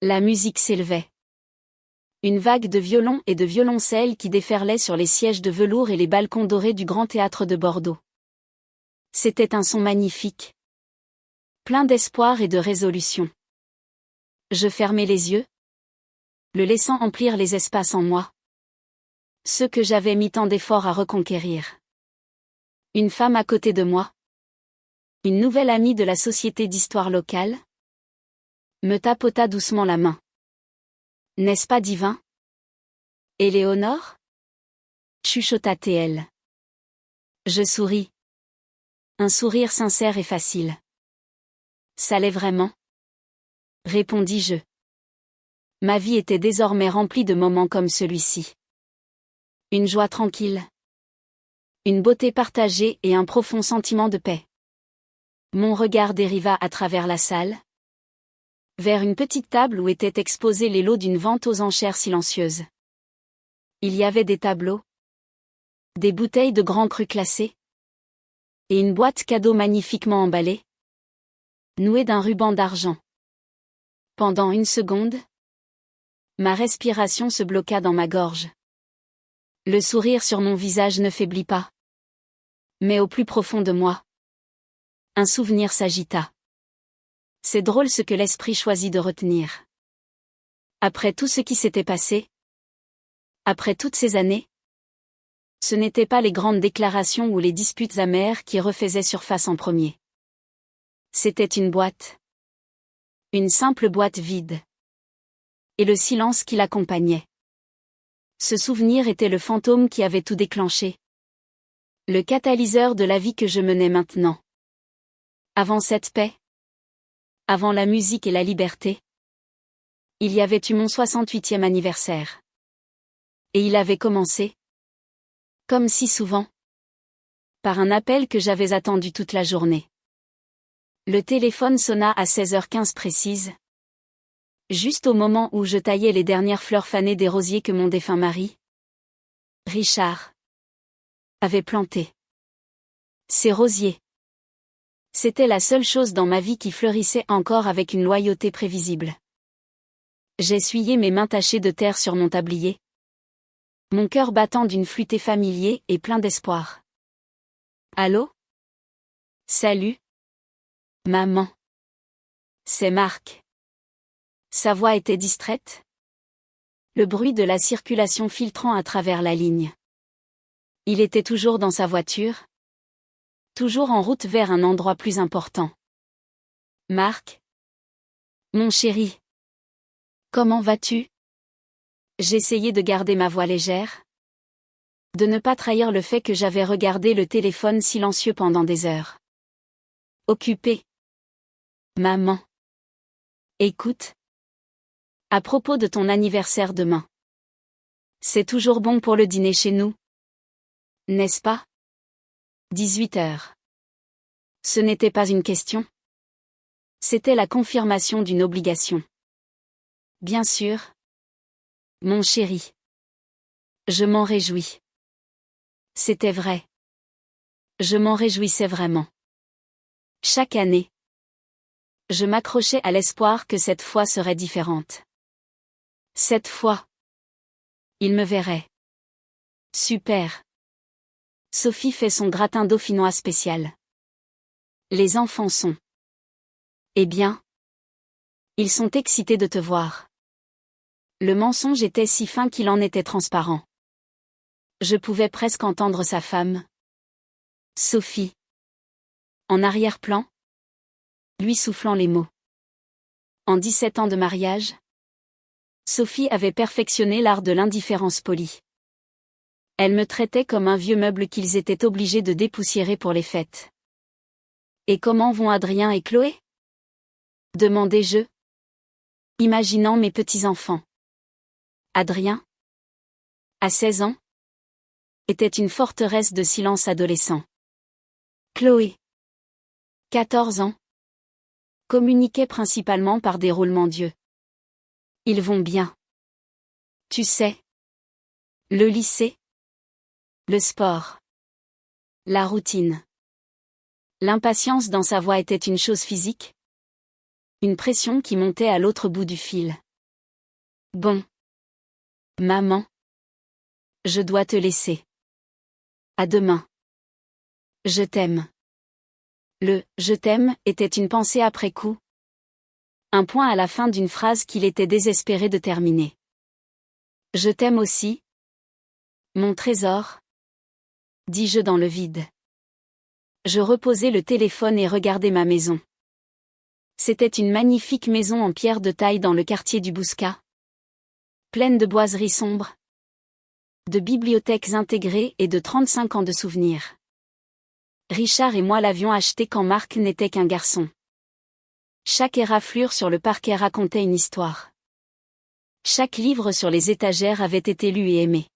La musique s'élevait. Une vague de violons et de violoncelles qui déferlait sur les sièges de velours et les balcons dorés du Grand Théâtre de Bordeaux. C'était un son magnifique. Plein d'espoir et de résolution. Je fermai les yeux, le laissant emplir les espaces en moi. Ceux que j'avais mis tant d'efforts à reconquérir. Une femme à côté de moi. Une nouvelle amie de la Société d'histoire locale. Me tapota doucement la main. N'est-ce pas divin? Éléonore? Chuchota TL. Je souris. Un sourire sincère et facile. Ça l'est vraiment? Répondis-je. Ma vie était désormais remplie de moments comme celui-ci. Une joie tranquille. Une beauté partagée et un profond sentiment de paix. Mon regard dériva à travers la salle, vers une petite table où étaient exposés les lots d'une vente aux enchères silencieuse. Il y avait des tableaux, des bouteilles de grands crus classés, et une boîte cadeau magnifiquement emballée, nouée d'un ruban d'argent. Pendant une seconde, ma respiration se bloqua dans ma gorge. Le sourire sur mon visage ne faiblit pas. Mais au plus profond de moi, un souvenir s'agita. C'est drôle ce que l'esprit choisit de retenir. Après tout ce qui s'était passé, après toutes ces années, ce n'étaient pas les grandes déclarations ou les disputes amères qui refaisaient surface en premier. C'était une boîte. Une simple boîte vide. Et le silence qui l'accompagnait. Ce souvenir était le fantôme qui avait tout déclenché. Le catalyseur de la vie que je menais maintenant. Avant cette paix, avant la musique et la liberté, il y avait eu mon 68e anniversaire. Et il avait commencé, comme si souvent, par un appel que j'avais attendu toute la journée. Le téléphone sonna à 16h15 précise, juste au moment où je taillais les dernières fleurs fanées des rosiers que mon défunt mari, Richard, avait plantés. Ces rosiers. C'était la seule chose dans ma vie qui fleurissait encore avec une loyauté prévisible. J'essuyai mes mains tachées de terre sur mon tablier. Mon cœur battant d'une flûte familier et plein d'espoir. Allô? Salut? Maman. C'est Marc. Sa voix était distraite. Le bruit de la circulation filtrant à travers la ligne. Il était toujours dans sa voiture. Toujours en route vers un endroit plus important. Marc? Mon chéri. Comment vas-tu? J'essayais de garder ma voix légère. De ne pas trahir le fait que j'avais regardé le téléphone silencieux pendant des heures. Occupé. Maman. Écoute. À propos de ton anniversaire demain. C'est toujours bon pour le dîner chez nous. N'est-ce pas? 18h. Ce n'était pas une question. C'était la confirmation d'une obligation. Bien sûr. Mon chéri. Je m'en réjouis. C'était vrai. Je m'en réjouissais vraiment. Chaque année, je m'accrochais à l'espoir que cette fois serait différente. Cette fois, il me verrait. Super. Sophie fait son gratin dauphinois spécial. Les enfants sont. Eh bien, ils sont excités de te voir. Le mensonge était si fin qu'il en était transparent. Je pouvais presque entendre sa femme. Sophie. En arrière-plan. Lui soufflant les mots. En 17 ans de mariage, Sophie avait perfectionné l'art de l'indifférence polie. Elle me traitait comme un vieux meuble qu'ils étaient obligés de dépoussiérer pour les fêtes. Et comment vont Adrien et Chloé? Demandai-je, imaginant mes petits-enfants. Adrien, à 16 ans, était une forteresse de silence adolescent. Chloé, 14 ans, communiquait principalement par des roulements d'yeux. Ils vont bien. Tu sais. Le lycée. Le sport. La routine. L'impatience dans sa voix était une chose physique. Une pression qui montait à l'autre bout du fil. Bon. Maman. Je dois te laisser. À demain. Je t'aime. Le « je t'aime » était une pensée après coup. Un point à la fin d'une phrase qu'il était désespéré de terminer. Je t'aime aussi. Mon trésor. Dis-je dans le vide. Je reposai le téléphone et regardai ma maison. C'était une magnifique maison en pierre de taille dans le quartier du Bouscat. Pleine de boiseries sombres, de bibliothèques intégrées et de 35 ans de souvenirs. Richard et moi l'avions acheté quand Marc n'était qu'un garçon. Chaque éraflure sur le parquet racontait une histoire. Chaque livre sur les étagères avait été lu et aimé.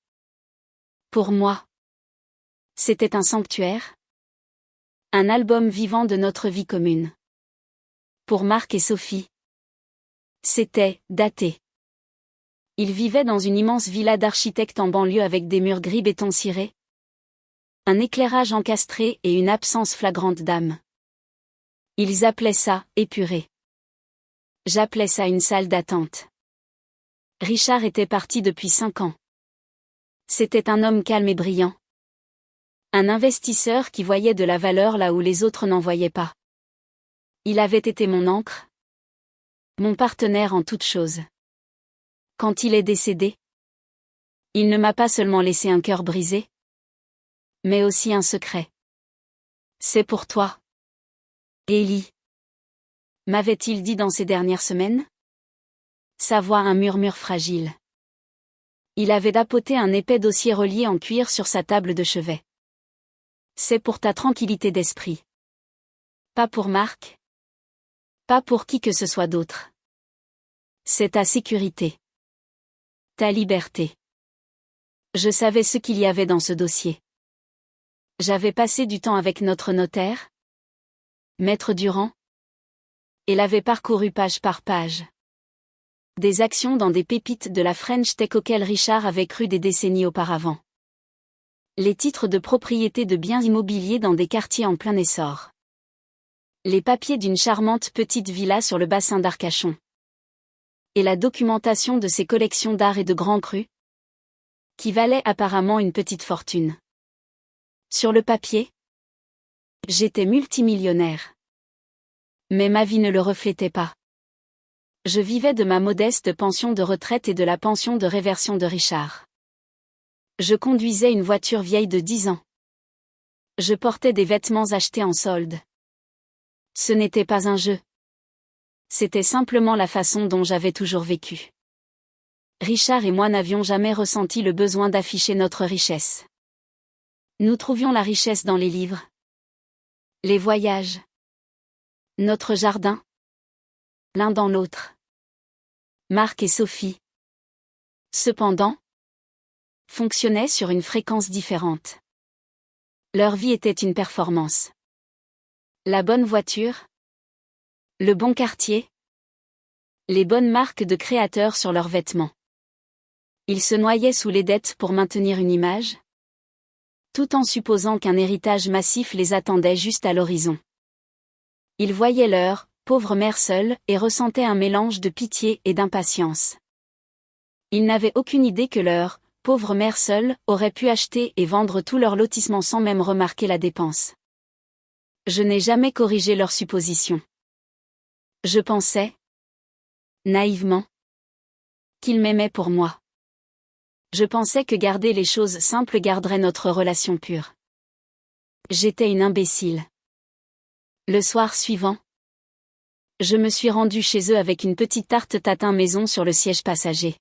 Pour moi, c'était un sanctuaire. Un album vivant de notre vie commune. Pour Marc et Sophie, c'était daté. Ils vivaient dans une immense villa d'architecte en banlieue avec des murs gris béton ciré, un éclairage encastré et une absence flagrante d'âme. Ils appelaient ça « épuré ». J'appelais ça une salle d'attente. Richard était parti depuis 5 ans. C'était un homme calme et brillant. Un investisseur qui voyait de la valeur là où les autres n'en voyaient pas. Il avait été mon ancre, mon partenaire en toutes choses. Quand il est décédé, il ne m'a pas seulement laissé un cœur brisé, mais aussi un secret. C'est pour toi, Ellie, m'avait-il dit dans ces dernières semaines? Sa voix un murmure fragile. Il avait dapoté un épais dossier relié en cuir sur sa table de chevet. C'est pour ta tranquillité d'esprit. Pas pour Marc. Pas pour qui que ce soit d'autre. C'est ta sécurité. Ta liberté. Je savais ce qu'il y avait dans ce dossier. J'avais passé du temps avec notre notaire, Maître Durand, et l'avais parcouru page par page. Des actions dans des pépites de la French Tech auxquelles Richard avait cru des décennies auparavant. Les titres de propriété de biens immobiliers dans des quartiers en plein essor. Les papiers d'une charmante petite villa sur le bassin d'Arcachon. Et la documentation de ses collections d'art et de grands crus, qui valaient apparemment une petite fortune. Sur le papier, j'étais multimillionnaire. Mais ma vie ne le reflétait pas. Je vivais de ma modeste pension de retraite et de la pension de réversion de Richard. Je conduisais une voiture vieille de 10 ans. Je portais des vêtements achetés en solde. Ce n'était pas un jeu. C'était simplement la façon dont j'avais toujours vécu. Richard et moi n'avions jamais ressenti le besoin d'afficher notre richesse. Nous trouvions la richesse dans les livres, les voyages, notre jardin, l'un dans l'autre. Marc et Sophie, cependant, fonctionnaient sur une fréquence différente. Leur vie était une performance. La bonne voiture, le bon quartier, les bonnes marques de créateurs sur leurs vêtements. Ils se noyaient sous les dettes pour maintenir une image, tout en supposant qu'un héritage massif les attendait juste à l'horizon. Ils voyaient leur pauvre mère seule et ressentaient un mélange de pitié et d'impatience. Ils n'avaient aucune idée que leur pauvre mère seule aurait pu acheter et vendre tout leur lotissement sans même remarquer la dépense. Je n'ai jamais corrigé leurs suppositions. Je pensais, naïvement, qu'ils m'aimaient pour moi. Je pensais que garder les choses simples garderait notre relation pure. J'étais une imbécile. Le soir suivant, je me suis rendue chez eux avec une petite tarte tatin maison sur le siège passager.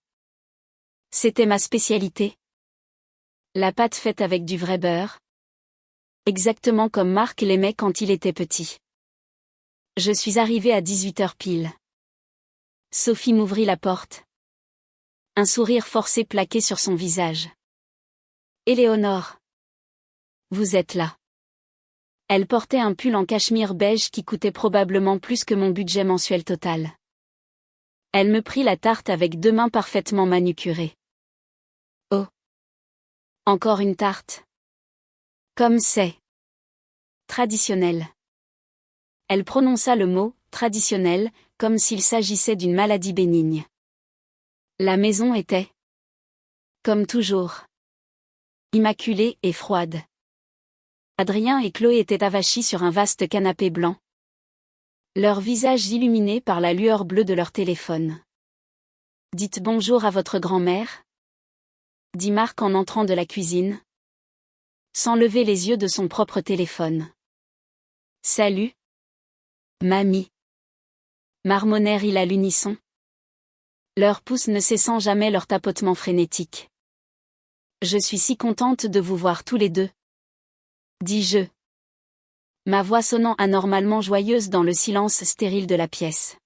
C'était ma spécialité. La pâte faite avec du vrai beurre. Exactement comme Marc l'aimait quand il était petit. Je suis arrivée à 18h pile. Sophie m'ouvrit la porte. Un sourire forcé plaqué sur son visage. Éléonore. Vous êtes là. Elle portait un pull en cachemire beige qui coûtait probablement plus que mon budget mensuel total. Elle me prit la tarte avec 2 mains parfaitement manucurées. Oh. Encore une tarte. Comme c'est traditionnel. Elle prononça le mot « traditionnel » comme s'il s'agissait d'une maladie bénigne. La maison était, comme toujours, immaculée et froide. Adrien et Chloé étaient avachis sur un vaste canapé blanc, leurs visages illuminés par la lueur bleue de leur téléphone. « Dites bonjour à votre grand-mère » dit Marc en entrant de la cuisine, sans lever les yeux de son propre téléphone. « Salut, mamie » marmonnèrent-ils à l'unisson, leurs pouces ne cessant jamais leur tapotement frénétique. « Je suis si contente de vous voir tous les deux, dis-je, ma voix sonnant anormalement joyeuse dans le silence stérile de la pièce.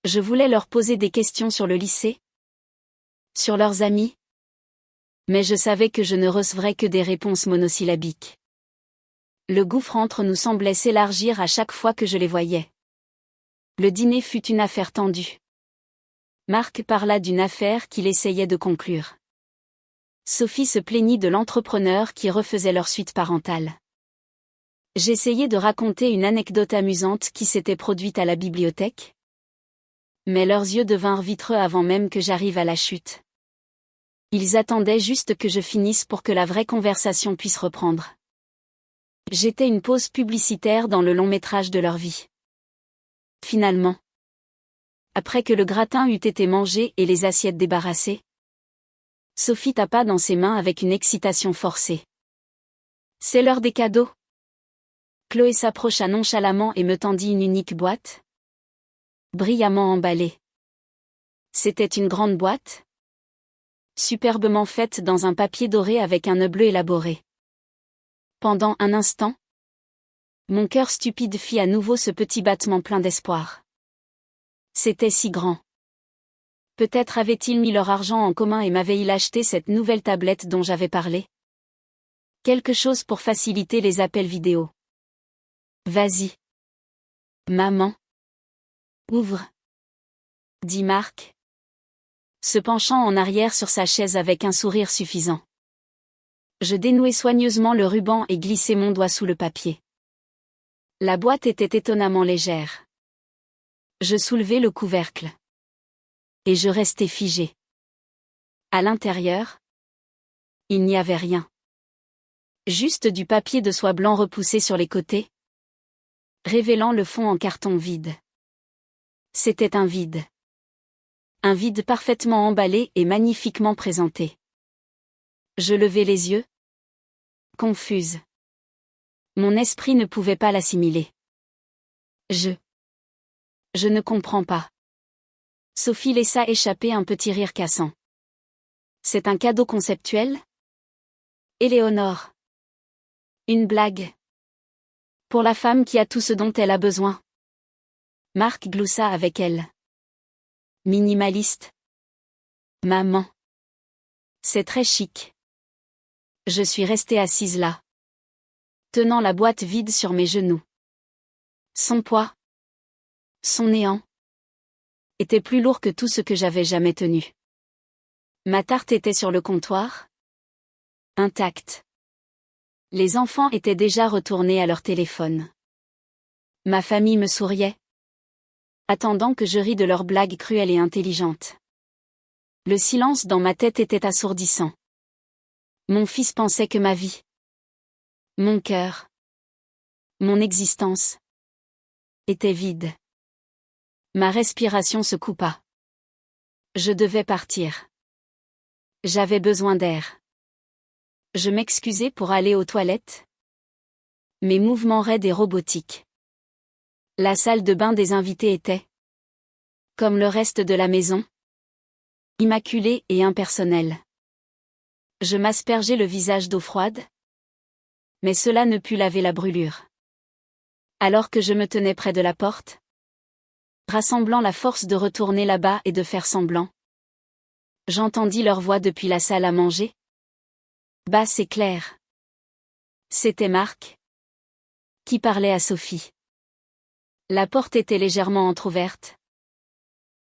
Je voulais leur poser des questions sur le lycée, sur leurs amis, mais je savais que je ne recevrais que des réponses monosyllabiques. Le gouffre entre nous semblait s'élargir à chaque fois que je les voyais. Le dîner fut une affaire tendue. Marc parla d'une affaire qu'il essayait de conclure. Sophie se plaignit de l'entrepreneur qui refaisait leur suite parentale. J'essayais de raconter une anecdote amusante qui s'était produite à la bibliothèque, mais leurs yeux devinrent vitreux avant même que j'arrive à la chute. Ils attendaient juste que je finisse pour que la vraie conversation puisse reprendre. J'étais une pause publicitaire dans le long métrage de leur vie. Finalement, après que le gratin eut été mangé et les assiettes débarrassées, Sophie tapa dans ses mains avec une excitation forcée. « C'est l'heure des cadeaux !» Chloé s'approcha nonchalamment et me tendit une unique boîte, brillamment emballée. C'était une grande boîte, superbement faite dans un papier doré avec un nœud bleu élaboré. Pendant un instant, mon cœur stupide fit à nouveau ce petit battement plein d'espoir. C'était si grand. Peut-être avaient-ils mis leur argent en commun et m'avaient-ils acheté cette nouvelle tablette dont j'avais parlé. Quelque chose pour faciliter les appels vidéo. Vas-y. Maman. Ouvre. Dit Marc, se penchant en arrière sur sa chaise avec un sourire suffisant. Je dénouai soigneusement le ruban et glissai mon doigt sous le papier. La boîte était étonnamment légère. Je soulevai le couvercle. Et je restai figé. À l'intérieur, il n'y avait rien. Juste du papier de soie blanc repoussé sur les côtés, révélant le fond en carton vide. C'était un vide. Un vide parfaitement emballé et magnifiquement présenté. Je levai les yeux, confuse. Mon esprit ne pouvait pas l'assimiler. Je ne comprends pas. Sophie laissa échapper un petit rire cassant. C'est un cadeau conceptuel ? Éléonore. Une blague. Pour la femme qui a tout ce dont elle a besoin. Marc gloussa avec elle. Minimaliste. Maman. C'est très chic. Je suis restée assise là, tenant la boîte vide sur mes genoux. Son poids, son néant, était plus lourd que tout ce que j'avais jamais tenu. Ma tarte était sur le comptoir, intacte. Les enfants étaient déjà retournés à leur téléphone. Ma famille me souriait, attendant que je rie de leurs blagues cruelles et intelligentes. Le silence dans ma tête était assourdissant. Mon fils pensait que ma vie, mon cœur, mon existence, était vide. Ma respiration se coupa. Je devais partir. J'avais besoin d'air. Je m'excusai pour aller aux toilettes. Mes mouvements raides et robotiques. La salle de bain des invités était, comme le reste de la maison, immaculée et impersonnelle. Je m'aspergeai le visage d'eau froide, mais cela ne put laver la brûlure. Alors que je me tenais près de la porte, rassemblant la force de retourner là-bas et de faire semblant, j'entendis leur voix depuis la salle à manger. Basse et claire. C'était Marc, qui parlait à Sophie. La porte était légèrement entr'ouverte,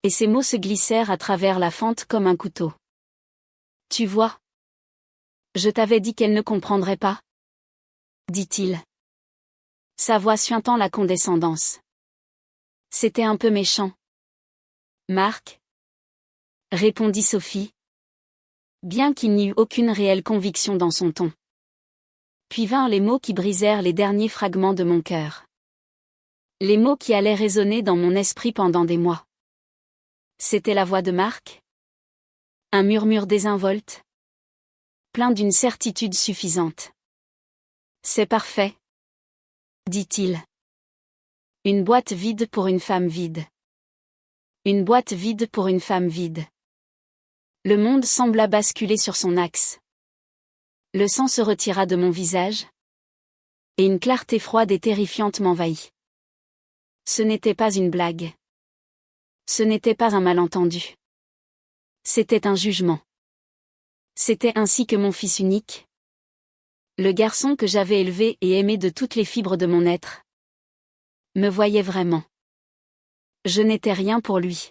et ses mots se glissèrent à travers la fente comme un couteau. Tu vois, je t'avais dit qu'elle ne comprendrait pas, dit-il, sa voix suintant la condescendance. C'était un peu méchant. Marc, répondit Sophie, bien qu'il n'y eût aucune réelle conviction dans son ton. Puis vinrent les mots qui brisèrent les derniers fragments de mon cœur. Les mots qui allaient résonner dans mon esprit pendant des mois. C'était la voix de Marc. Un murmure désinvolte. Plein d'une certitude suffisante. C'est parfait, dit-il. Une boîte vide pour une femme vide. Une boîte vide pour une femme vide. Le monde sembla basculer sur son axe. Le sang se retira de mon visage. Et une clarté froide et terrifiante m'envahit. Ce n'était pas une blague. Ce n'était pas un malentendu. C'était un jugement. C'était ainsi que mon fils unique, le garçon que j'avais élevé et aimé de toutes les fibres de mon être, me voyait vraiment. Je n'étais rien pour lui.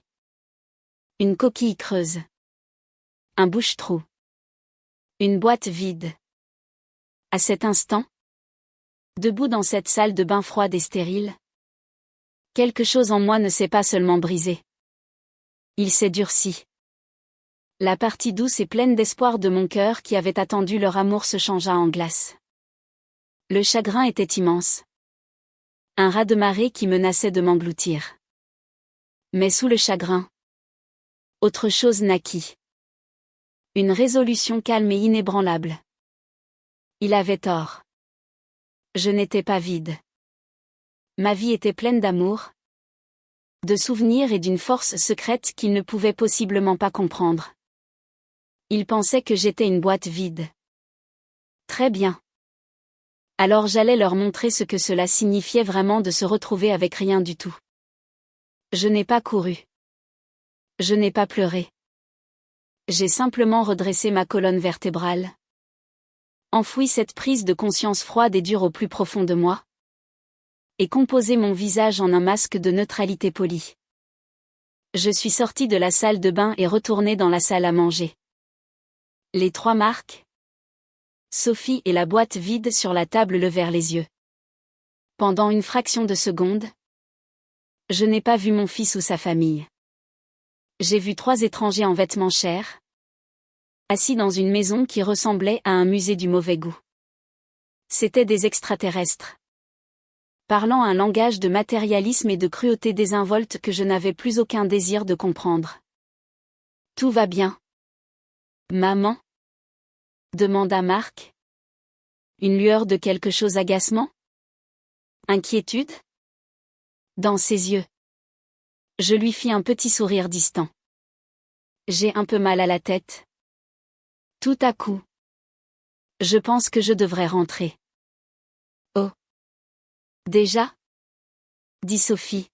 Une coquille creuse. Un bouche-trou. Une boîte vide. À cet instant, debout dans cette salle de bain froide et stérile, quelque chose en moi ne s'est pas seulement brisé. Il s'est durci. La partie douce et pleine d'espoir de mon cœur qui avait attendu leur amour se changea en glace. Le chagrin était immense. Un raz-de-marée qui menaçait de m'engloutir. Mais sous le chagrin, autre chose naquit. Une résolution calme et inébranlable. Il avait tort. Je n'étais pas vide. Ma vie était pleine d'amour, de souvenirs et d'une force secrète qu'il ne pouvait possiblement pas comprendre. Il pensait que j'étais une boîte vide. Très bien. Alors j'allais leur montrer ce que cela signifiait vraiment de se retrouver avec rien du tout. Je n'ai pas couru. Je n'ai pas pleuré. J'ai simplement redressé ma colonne vertébrale. Enfoui cette prise de conscience froide et dure au plus profond de moi. Et composé mon visage en un masque de neutralité polie. Je suis sorti de la salle de bain et retourné dans la salle à manger. Les trois Marc, Sophie et la boîte vide sur la table levèrent les yeux. Pendant une fraction de seconde, je n'ai pas vu mon fils ou sa famille. J'ai vu trois étrangers en vêtements chers, assis dans une maison qui ressemblait à un musée du mauvais goût. C'étaient des extraterrestres, parlant un langage de matérialisme et de cruauté désinvolte que je n'avais plus aucun désir de comprendre. Tout va bien, maman? Demanda Marc. Une lueur de quelque chose agacement? Inquiétude? Dans ses yeux. Je lui fis un petit sourire distant. J'ai un peu mal à la tête. Tout à coup. Je pense que je devrais rentrer. Oh. Déjà? Dit Sophie.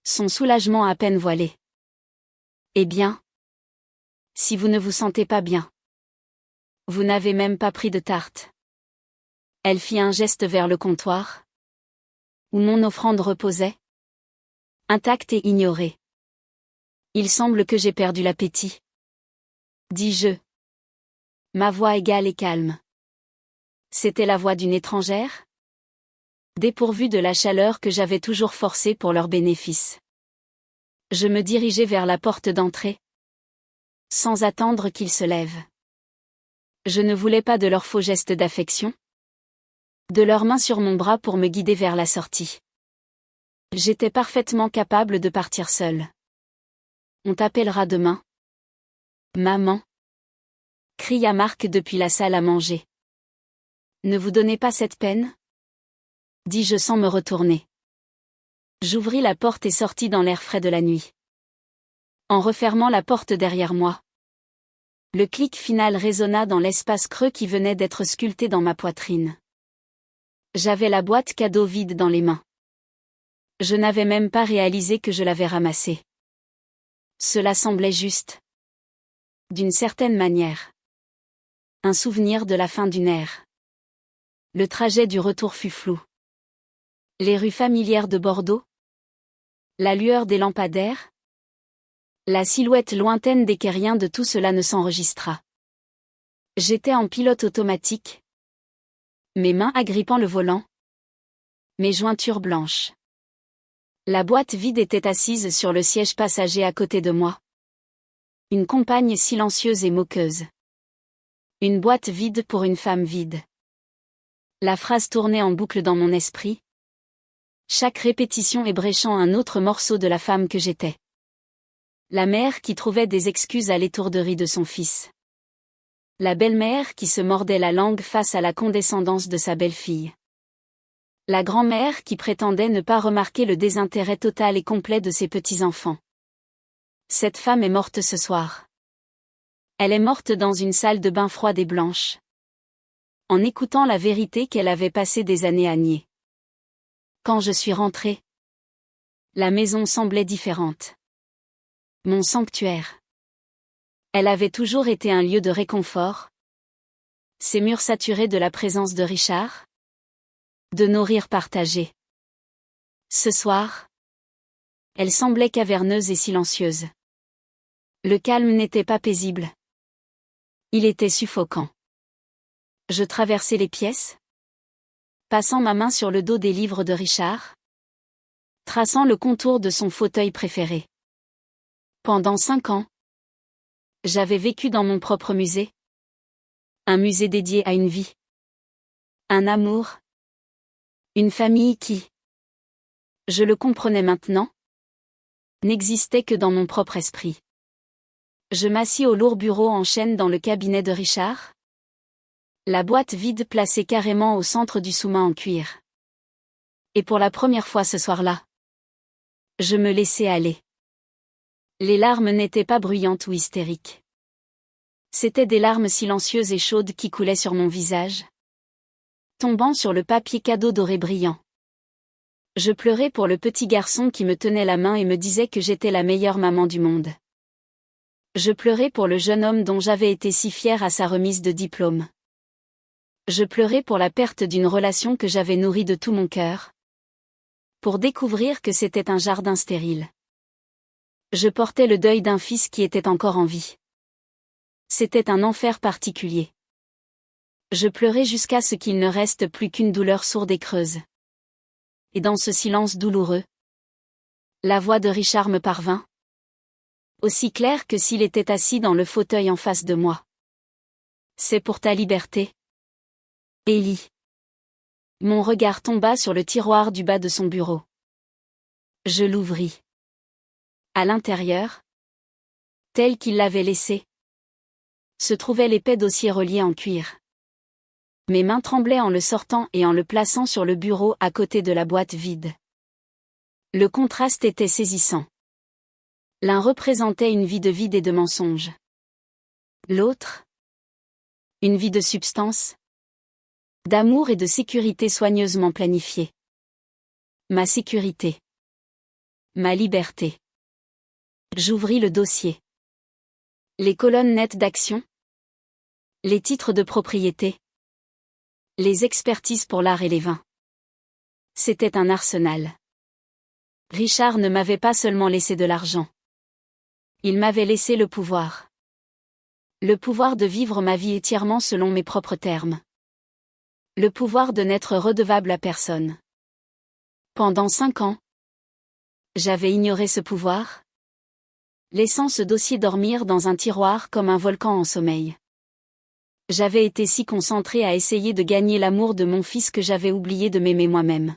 Son soulagement à peine voilé. Eh bien? Si vous ne vous sentez pas bien. Vous n'avez même pas pris de tarte. Elle fit un geste vers le comptoir, où mon offrande reposait, intacte et ignorée. Il semble que j'ai perdu l'appétit. Dis-je. Ma voix égale et calme. C'était la voix d'une étrangère? Dépourvue de la chaleur que j'avais toujours forcée pour leur bénéfice. Je me dirigeai vers la porte d'entrée, sans attendre qu'ils se lèvent. Je ne voulais pas de leurs faux gestes d'affection, de leurs mains sur mon bras pour me guider vers la sortie. J'étais parfaitement capable de partir seule. On t'appellera demain. Maman, cria Marc depuis la salle à manger. Ne vous donnez pas cette peine? Dis-je sans me retourner. J'ouvris la porte et sortis dans l'air frais de la nuit. En refermant la porte derrière moi, le clic final résonna dans l'espace creux qui venait d'être sculpté dans ma poitrine. J'avais la boîte cadeau vide dans les mains. Je n'avais même pas réalisé que je l'avais ramassée. Cela semblait juste. D'une certaine manière. Un souvenir de la fin d'une ère. Le trajet du retour fut flou. Les rues familières de Bordeaux. La lueur des lampadaires. La silhouette lointaine des quais, rien de tout cela ne s'enregistra. J'étais en pilote automatique. Mes mains agrippant le volant. Mes jointures blanches. La boîte vide était assise sur le siège passager à côté de moi. Une compagne silencieuse et moqueuse. Une boîte vide pour une femme vide. La phrase tournait en boucle dans mon esprit, chaque répétition ébréchant un autre morceau de la femme que j'étais. La mère qui trouvait des excuses à l'étourderie de son fils. La belle-mère qui se mordait la langue face à la condescendance de sa belle-fille. La grand-mère qui prétendait ne pas remarquer le désintérêt total et complet de ses petits-enfants. Cette femme est morte ce soir. Elle est morte dans une salle de bain froide et blanche, en écoutant la vérité qu'elle avait passé des années à nier. Quand je suis rentrée, la maison semblait différente. Mon sanctuaire. Elle avait toujours été un lieu de réconfort. Ses murs saturés de la présence de Richard. De nos rires partagés. Ce soir, elle semblait caverneuse et silencieuse. Le calme n'était pas paisible. Il était suffocant. Je traversais les pièces, passant ma main sur le dos des livres de Richard, traçant le contour de son fauteuil préféré. Pendant 5 ans, j'avais vécu dans mon propre musée. Un musée dédié à une vie. Un amour. Une famille qui, je le comprenais maintenant, n'existait que dans mon propre esprit. Je m'assis au lourd bureau en chêne dans le cabinet de Richard. La boîte vide placée carrément au centre du sous-main en cuir. Et pour la première fois ce soir-là, je me laissais aller. Les larmes n'étaient pas bruyantes ou hystériques. C'étaient des larmes silencieuses et chaudes qui coulaient sur mon visage, tombant sur le papier cadeau doré brillant. Je pleurais pour le petit garçon qui me tenait la main et me disait que j'étais la meilleure maman du monde. Je pleurais pour le jeune homme dont j'avais été si fière à sa remise de diplôme. Je pleurais pour la perte d'une relation que j'avais nourrie de tout mon cœur. Pour découvrir que c'était un jardin stérile. Je portais le deuil d'un fils qui était encore en vie. C'était un enfer particulier. Je pleurais jusqu'à ce qu'il ne reste plus qu'une douleur sourde et creuse. Et dans ce silence douloureux, la voix de Richard me parvint. Aussi claire que s'il était assis dans le fauteuil en face de moi. C'est pour ta liberté, Ellie. Mon regard tomba sur le tiroir du bas de son bureau. Je l'ouvris. À l'intérieur, tel qu'il l'avait laissé, se trouvait l'épais dossier relié en cuir. Mes mains tremblaient en le sortant et en le plaçant sur le bureau à côté de la boîte vide. Le contraste était saisissant. L'un représentait une vie de vide et de mensonge. L'autre, une vie de substance, d'amour et de sécurité soigneusement planifiée. Ma sécurité. Ma liberté. J'ouvris le dossier. Les colonnes nettes d'action. Les titres de propriété. Les expertises pour l'art et les vins. C'était un arsenal. Richard ne m'avait pas seulement laissé de l'argent. Il m'avait laissé le pouvoir. Le pouvoir de vivre ma vie entièrement selon mes propres termes. Le pouvoir de n'être redevable à personne. Pendant 5 ans, j'avais ignoré ce pouvoir, laissant ce dossier dormir dans un tiroir comme un volcan en sommeil. J'avais été si concentrée à essayer de gagner l'amour de mon fils que j'avais oublié de m'aimer moi-même.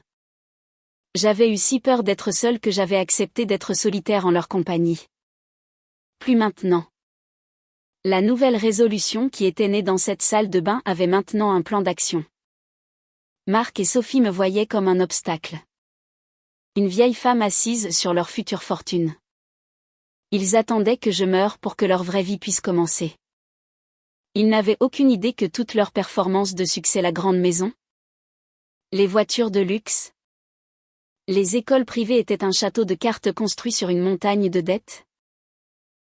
J'avais eu si peur d'être seule que j'avais accepté d'être solitaire en leur compagnie. Plus maintenant. La nouvelle résolution qui était née dans cette salle de bain avait maintenant un plan d'action. Marc et Sophie me voyaient comme un obstacle. Une vieille femme assise sur leur future fortune. Ils attendaient que je meure pour que leur vraie vie puisse commencer. Ils n'avaient aucune idée que toute leur performance de succès, la grande maison, les voitures de luxe, les écoles privées étaient un château de cartes construit sur une montagne de dettes,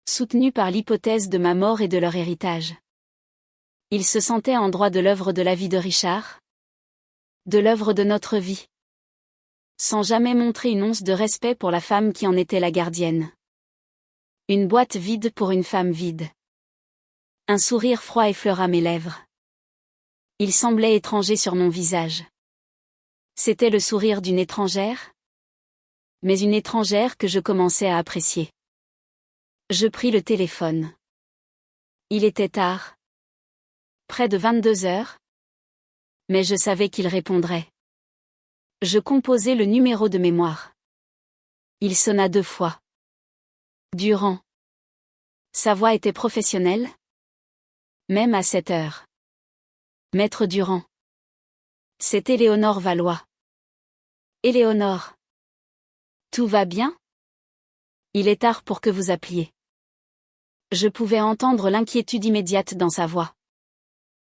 soutenu par l'hypothèse de ma mort et de leur héritage. Ils se sentaient en droit de l'œuvre de la vie de Richard, de l'œuvre de notre vie, sans jamais montrer une once de respect pour la femme qui en était la gardienne. Une boîte vide pour une femme vide. Un sourire froid effleura mes lèvres. Il semblait étranger sur mon visage. C'était le sourire d'une étrangère, mais une étrangère que je commençais à apprécier. Je pris le téléphone. Il était tard. Près de 22 heures. Mais je savais qu'il répondrait. Je composai le numéro de mémoire. Il sonna 2 fois. Durand. Sa voix était professionnelle. Même à 7 heures. Maître Durand. C'est Éléonore Valois. Éléonore. Tout va bien? Il est tard pour que vous appeliez. Je pouvais entendre l'inquiétude immédiate dans sa voix.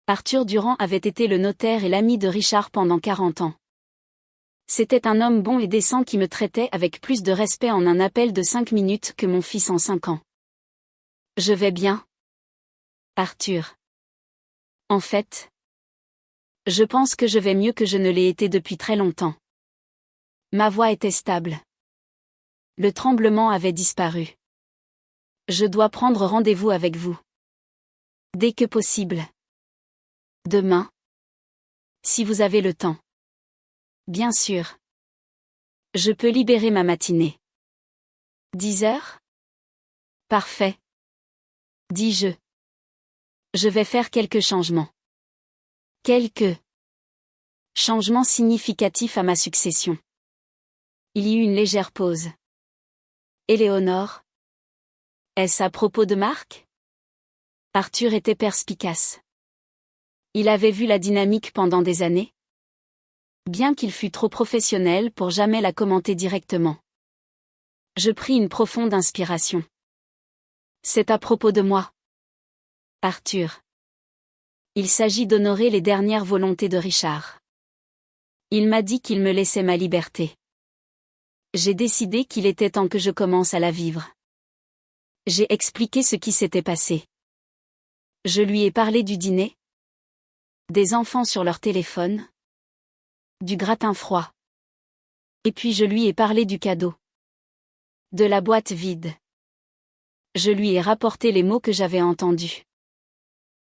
Arthur Durand avait été le notaire et l'ami de Richard pendant 40 ans. C'était un homme bon et décent qui me traitait avec plus de respect en un appel de 5 minutes que mon fils en 5 ans. Je vais bien. Arthur. En fait, je pense que je vais mieux que je ne l'ai été depuis très longtemps. Ma voix était stable. Le tremblement avait disparu. Je dois prendre rendez-vous avec vous. Dès que possible. Demain. Si vous avez le temps. Bien sûr. Je peux libérer ma matinée. 10 heures? Parfait. Dis-je. Je vais faire quelques changements. Quelques changements significatifs à ma succession. Il y eut une légère pause. Éléonore. Est-ce à propos de Marc? Arthur était perspicace. Il avait vu la dynamique pendant des années. Bien qu'il fût trop professionnel pour jamais la commenter directement. Je pris une profonde inspiration. C'est à propos de moi. Arthur. Il s'agit d'honorer les dernières volontés de Richard. Il m'a dit qu'il me laissait ma liberté. J'ai décidé qu'il était temps que je commence à la vivre. J'ai expliqué ce qui s'était passé. Je lui ai parlé du dîner, des enfants sur leur téléphone, du gratin froid. Et puis je lui ai parlé du cadeau. De la boîte vide. Je lui ai rapporté les mots que j'avais entendus.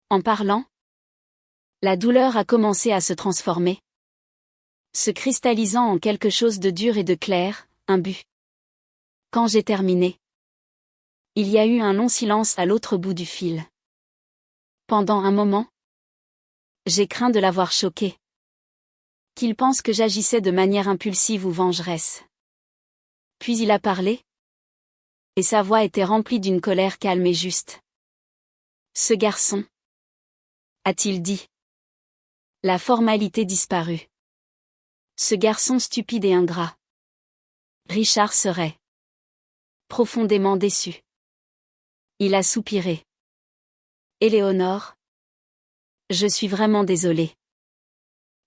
En parlant, la douleur a commencé à se transformer, se cristallisant en quelque chose de dur et de clair, un but. Quand j'ai terminé, il y a eu un long silence à l'autre bout du fil. Pendant un moment, j'ai craint de l'avoir choqué. Qu'il pense que j'agissais de manière impulsive ou vengeresse. Puis il a parlé, et sa voix était remplie d'une colère calme et juste. Ce garçon, a-t-il dit. La formalité disparut. Ce garçon stupide et ingrat. Richard serait profondément déçu. Il a soupiré. Éléonore. Je suis vraiment désolée.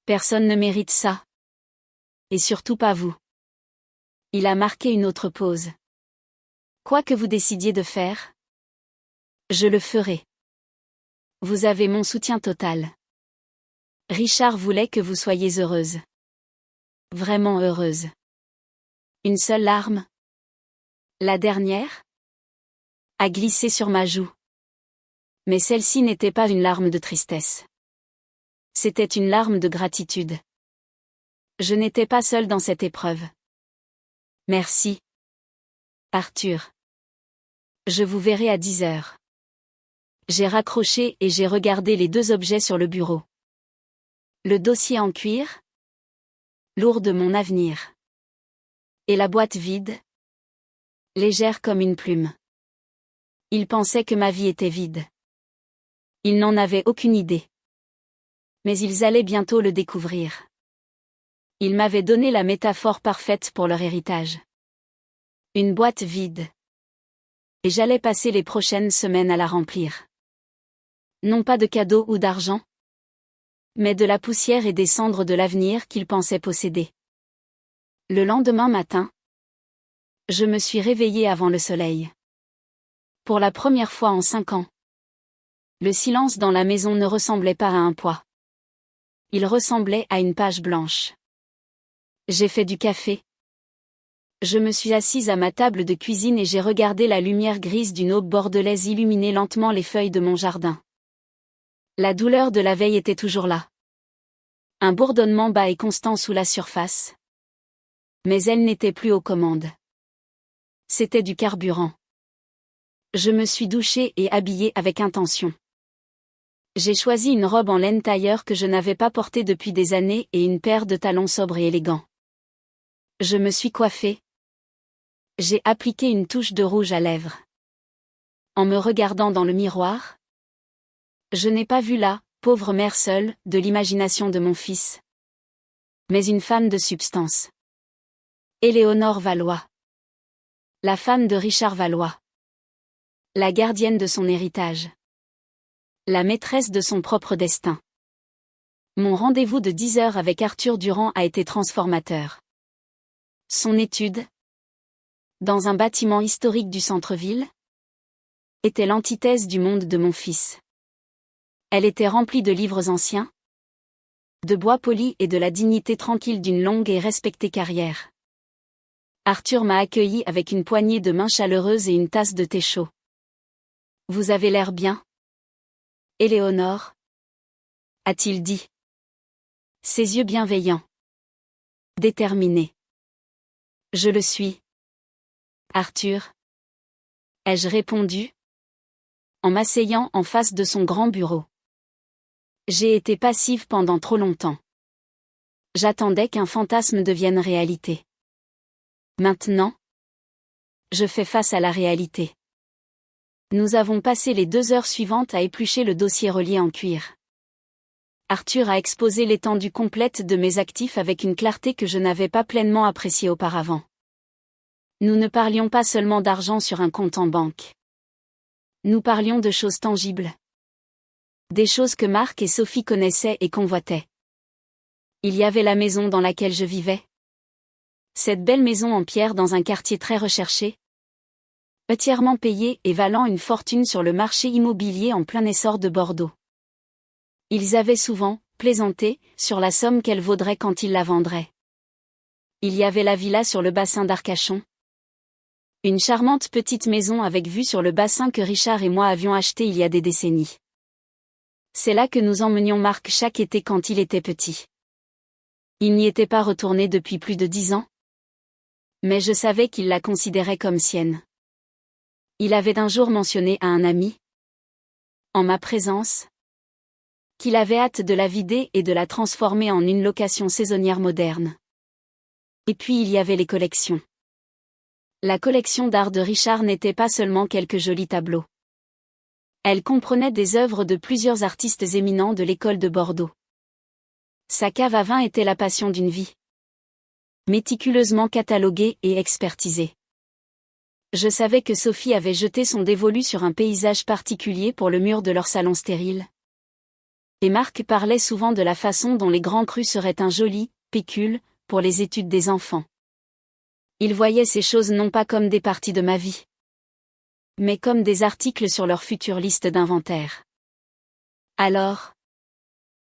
Personne ne mérite ça. Et surtout pas vous. Il a marqué une autre pause. Quoi que vous décidiez de faire, je le ferai. Vous avez mon soutien total. Richard voulait que vous soyez heureuse. Vraiment heureuse. Une seule larme. La dernière a glissé sur ma joue. Mais celle-ci n'était pas une larme de tristesse. C'était une larme de gratitude. Je n'étais pas seule dans cette épreuve. Merci. Arthur. Je vous verrai à 10 heures. J'ai raccroché et j'ai regardé les 2 objets sur le bureau. Le dossier en cuir, lourd de mon avenir. Et la boîte vide, légère comme une plume. Il pensait que ma vie était vide. Ils n'en avaient aucune idée. Mais ils allaient bientôt le découvrir. Ils m'avaient donné la métaphore parfaite pour leur héritage. Une boîte vide. Et j'allais passer les prochaines semaines à la remplir. Non pas de cadeaux ou d'argent, mais de la poussière et des cendres de l'avenir qu'ils pensaient posséder. Le lendemain matin, je me suis réveillée avant le soleil. Pour la première fois en 5 ans. Le silence dans la maison ne ressemblait pas à un poids. Il ressemblait à une page blanche. J'ai fait du café. Je me suis assise à ma table de cuisine et j'ai regardé la lumière grise d'une aube bordelaise illuminer lentement les feuilles de mon jardin. La douleur de la veille était toujours là. Un bourdonnement bas et constant sous la surface. Mais elle n'était plus aux commandes. C'était du carburant. Je me suis douchée et habillée avec intention. J'ai choisi une robe en laine tailleur que je n'avais pas portée depuis des années et une paire de talons sobres et élégants. Je me suis coiffée. J'ai appliqué une touche de rouge à lèvres. En me regardant dans le miroir, je n'ai pas vu la pauvre mère seule de l'imagination de mon fils, mais une femme de substance. Éléonore Valois. La femme de Richard Valois. La gardienne de son héritage. La maîtresse de son propre destin. Mon rendez-vous de 10 heures avec Arthur Durand a été transformateur. Son étude, dans un bâtiment historique du centre-ville, était l'antithèse du monde de mon fils. Elle était remplie de livres anciens, de bois poli et de la dignité tranquille d'une longue et respectée carrière. Arthur m'a accueilli avec une poignée de main chaleureuse et une tasse de thé chaud. « Vous avez l'air bien, Éléonore ?» a-t-il dit. Ses yeux bienveillants. Déterminés. Je le suis. Arthur, ai-je répondu, en m'asseyant en face de son grand bureau. J'ai été passive pendant trop longtemps. J'attendais qu'un fantasme devienne réalité. Maintenant, je fais face à la réalité. Nous avons passé les 2 heures suivantes à éplucher le dossier relié en cuir. Arthur a exposé l'étendue complète de mes actifs avec une clarté que je n'avais pas pleinement appréciée auparavant. Nous ne parlions pas seulement d'argent sur un compte en banque. Nous parlions de choses tangibles. Des choses que Marc et Sophie connaissaient et convoitaient. Il y avait la maison dans laquelle je vivais. Cette belle maison en pierre dans un quartier très recherché. Entièrement payée et valant une fortune sur le marché immobilier en plein essor de Bordeaux. Ils avaient souvent plaisanté sur la somme qu'elle vaudrait quand ils la vendraient. Il y avait la villa sur le bassin d'Arcachon. Une charmante petite maison avec vue sur le bassin que Richard et moi avions acheté il y a des décennies. C'est là que nous emmenions Marc chaque été quand il était petit. Il n'y était pas retourné depuis plus de 10 ans. Mais je savais qu'il la considérait comme sienne. Il avait d'un jour mentionné à un ami, en ma présence, qu'il avait hâte de la vider et de la transformer en une location saisonnière moderne. Et puis il y avait les collections. La collection d'art de Richard n'était pas seulement quelques jolis tableaux. Elle comprenait des œuvres de plusieurs artistes éminents de l'école de Bordeaux. Sa cave à vin était la passion d'une vie. Méticuleusement cataloguée et expertisée. Je savais que Sophie avait jeté son dévolu sur un paysage particulier pour le mur de leur salon stérile. Et Marc parlait souvent de la façon dont les grands crus seraient un joli pécule pour les études des enfants. Il voyait ces choses non pas comme des parties de ma vie, mais comme des articles sur leur future liste d'inventaire. Alors,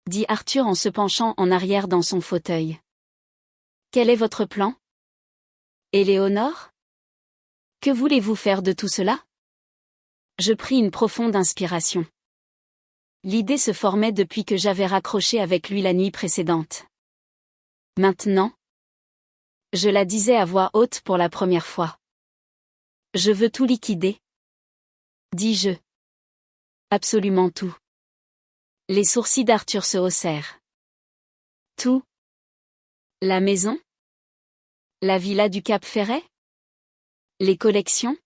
dit Arthur en se penchant en arrière dans son fauteuil. Quel est votre plan, Éléonore ? Que voulez-vous faire de tout cela ? Je pris une profonde inspiration. L'idée se formait depuis que j'avais raccroché avec lui la nuit précédente. Maintenant, je la disais à voix haute pour la première fois. Je veux tout liquider, dis-je. Absolument tout. Les sourcils d'Arthur se haussèrent. Tout ? La maison ? La villa du Cap Ferret ? Les collections ?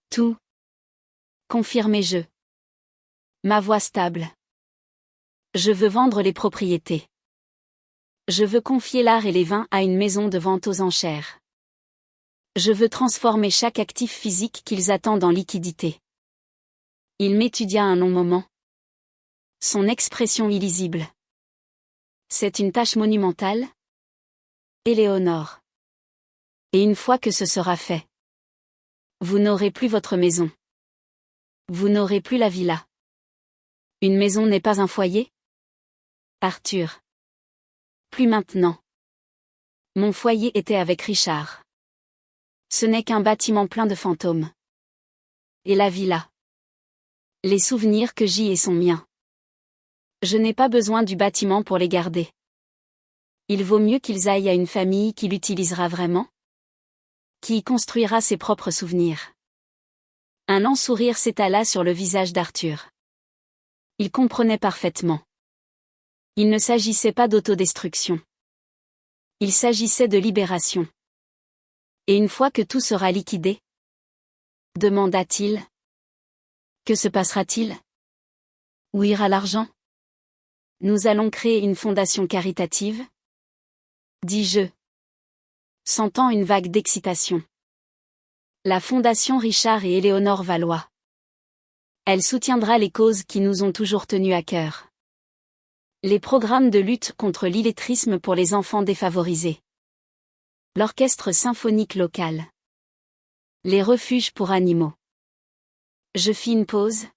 Tout. Confirmai-je. Ma voix stable. Je veux vendre les propriétés. Je veux confier l'art et les vins à une maison de vente aux enchères. Je veux transformer chaque actif physique qu'ils attendent en liquidité. Il m'étudia un long moment. Son expression illisible. C'est une tâche monumentale, Éléonore. Et une fois que ce sera fait, vous n'aurez plus votre maison. Vous n'aurez plus la villa. Une maison n'est pas un foyer ? Arthur. Plus maintenant. Mon foyer était avec Richard. Ce n'est qu'un bâtiment plein de fantômes. Et la villa. Les souvenirs que j'y ai sont miens. Je n'ai pas besoin du bâtiment pour les garder. Il vaut mieux qu'ils aillent à une famille qui l'utilisera vraiment, qui y construira ses propres souvenirs. Un lent sourire s'étala sur le visage d'Arthur. Il comprenait parfaitement. Il ne s'agissait pas d'autodestruction. Il s'agissait de libération. Et une fois que tout sera liquidé? Demanda-t-il. Que se passera-t-il? Où ira l'argent? Nous allons créer une fondation caritative? Dis-je, sentant une vague d'excitation. La Fondation Richard et Éléonore Valois. Elle soutiendra les causes qui nous ont toujours tenus à cœur. Les programmes de lutte contre l'illettrisme pour les enfants défavorisés. L'orchestre symphonique local. Les refuges pour animaux. Je fis une pause.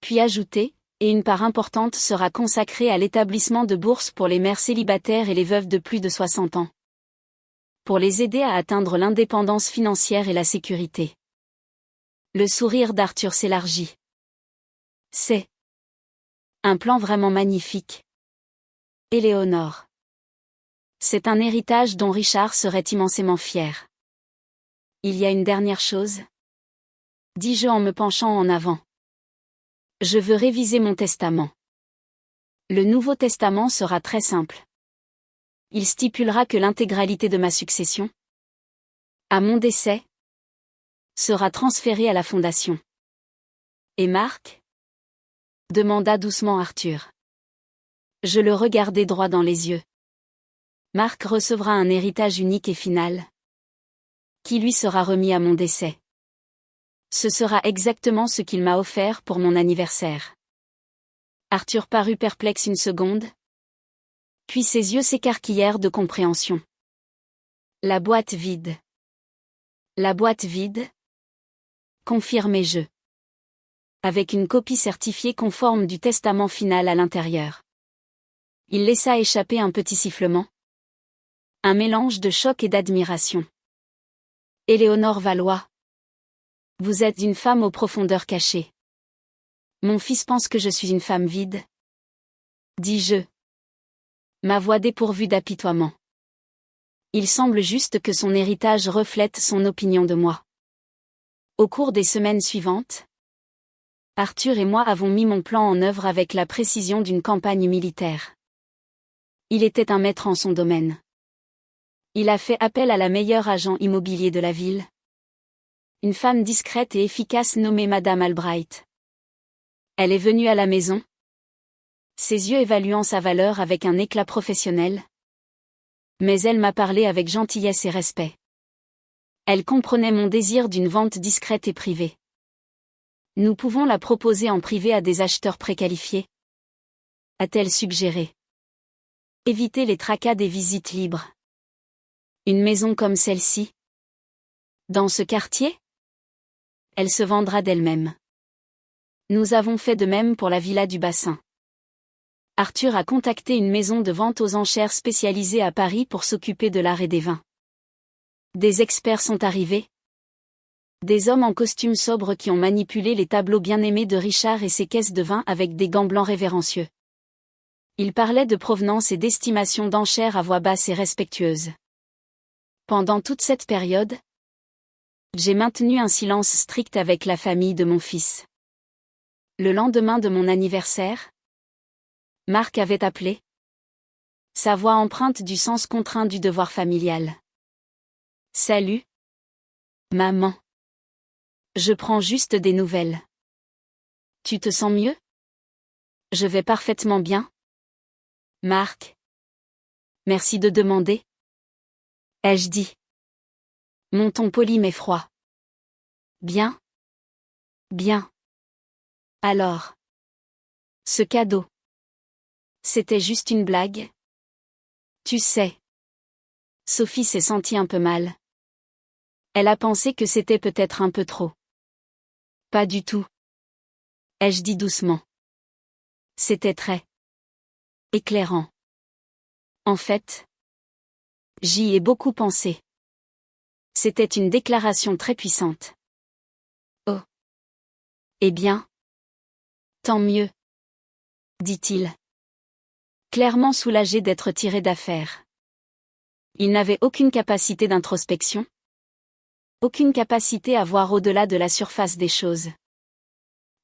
Puis ajoutai, et une part importante sera consacrée à l'établissement de bourses pour les mères célibataires et les veuves de plus de 60 ans. Pour les aider à atteindre l'indépendance financière et la sécurité. Le sourire d'Arthur s'élargit. C'est un plan vraiment magnifique. Éléonore. C'est un héritage dont Richard serait immensément fier. Il y a une dernière chose? Dis-je en me penchant en avant. Je veux réviser mon testament. Le Nouveau Testament sera très simple. Il stipulera que l'intégralité de ma succession, à mon décès, sera transférée à la fondation. Et Marc? Demanda doucement Arthur. Je le regardai droit dans les yeux. Marc recevra un héritage unique et final, qui lui sera remis à mon décès. Ce sera exactement ce qu'il m'a offert pour mon anniversaire. Arthur parut perplexe une seconde. Puis ses yeux s'écarquillèrent de compréhension. La boîte vide. La boîte vide? Confirmai-je. Avec une copie certifiée conforme du testament final à l'intérieur. Il laissa échapper un petit sifflement. Un mélange de choc et d'admiration. Éléonore Valois. Vous êtes une femme aux profondeurs cachées. Mon fils pense que je suis une femme vide. Dis-je. Ma voix dépourvue d'apitoiement. Il semble juste que son héritage reflète son opinion de moi. Au cours des semaines suivantes, Arthur et moi avons mis mon plan en œuvre avec la précision d'une campagne militaire. Il était un maître en son domaine. Il a fait appel à la meilleure agent immobilier de la ville. Une femme discrète et efficace nommée Madame Albright. Elle est venue à la maison, ses yeux évaluant sa valeur avec un éclat professionnel. Mais elle m'a parlé avec gentillesse et respect. Elle comprenait mon désir d'une vente discrète et privée. Nous pouvons la proposer en privé à des acheteurs préqualifiés, a-t-elle suggéré. Éviter les tracas des visites libres. Une maison comme celle-ci? Dans ce quartier? Elle se vendra d'elle-même. Nous avons fait de même pour la villa du bassin. Arthur a contacté une maison de vente aux enchères spécialisée à Paris pour s'occuper de l'art et des vins. Des experts sont arrivés. Des hommes en costume sobre qui ont manipulé les tableaux bien-aimés de Richard et ses caisses de vin avec des gants blancs révérencieux. Ils parlaient de provenance et d'estimation d'enchères à voix basse et respectueuse. Pendant toute cette période, j'ai maintenu un silence strict avec la famille de mon fils. Le lendemain de mon anniversaire, Marc avait appelé. Sa voix empreinte du sens contraint du devoir familial. Salut. Maman. Je prends juste des nouvelles. Tu te sens mieux? Je vais parfaitement bien. Marc. Merci de demander. Ai-je dit. Mon ton poli mais froid. Bien. Bien. Alors. Ce cadeau. C'était juste une blague? Tu sais. Sophie s'est sentie un peu mal. Elle a pensé que c'était peut-être un peu trop. Pas du tout. Ai-je dit doucement. C'était très éclairant. En fait, j'y ai beaucoup pensé. C'était une déclaration très puissante. Oh. Eh bien. Tant mieux. Dit-il. Clairement soulagé d'être tiré d'affaire. Il n'avait aucune capacité d'introspection. Aucune capacité à voir au-delà de la surface des choses.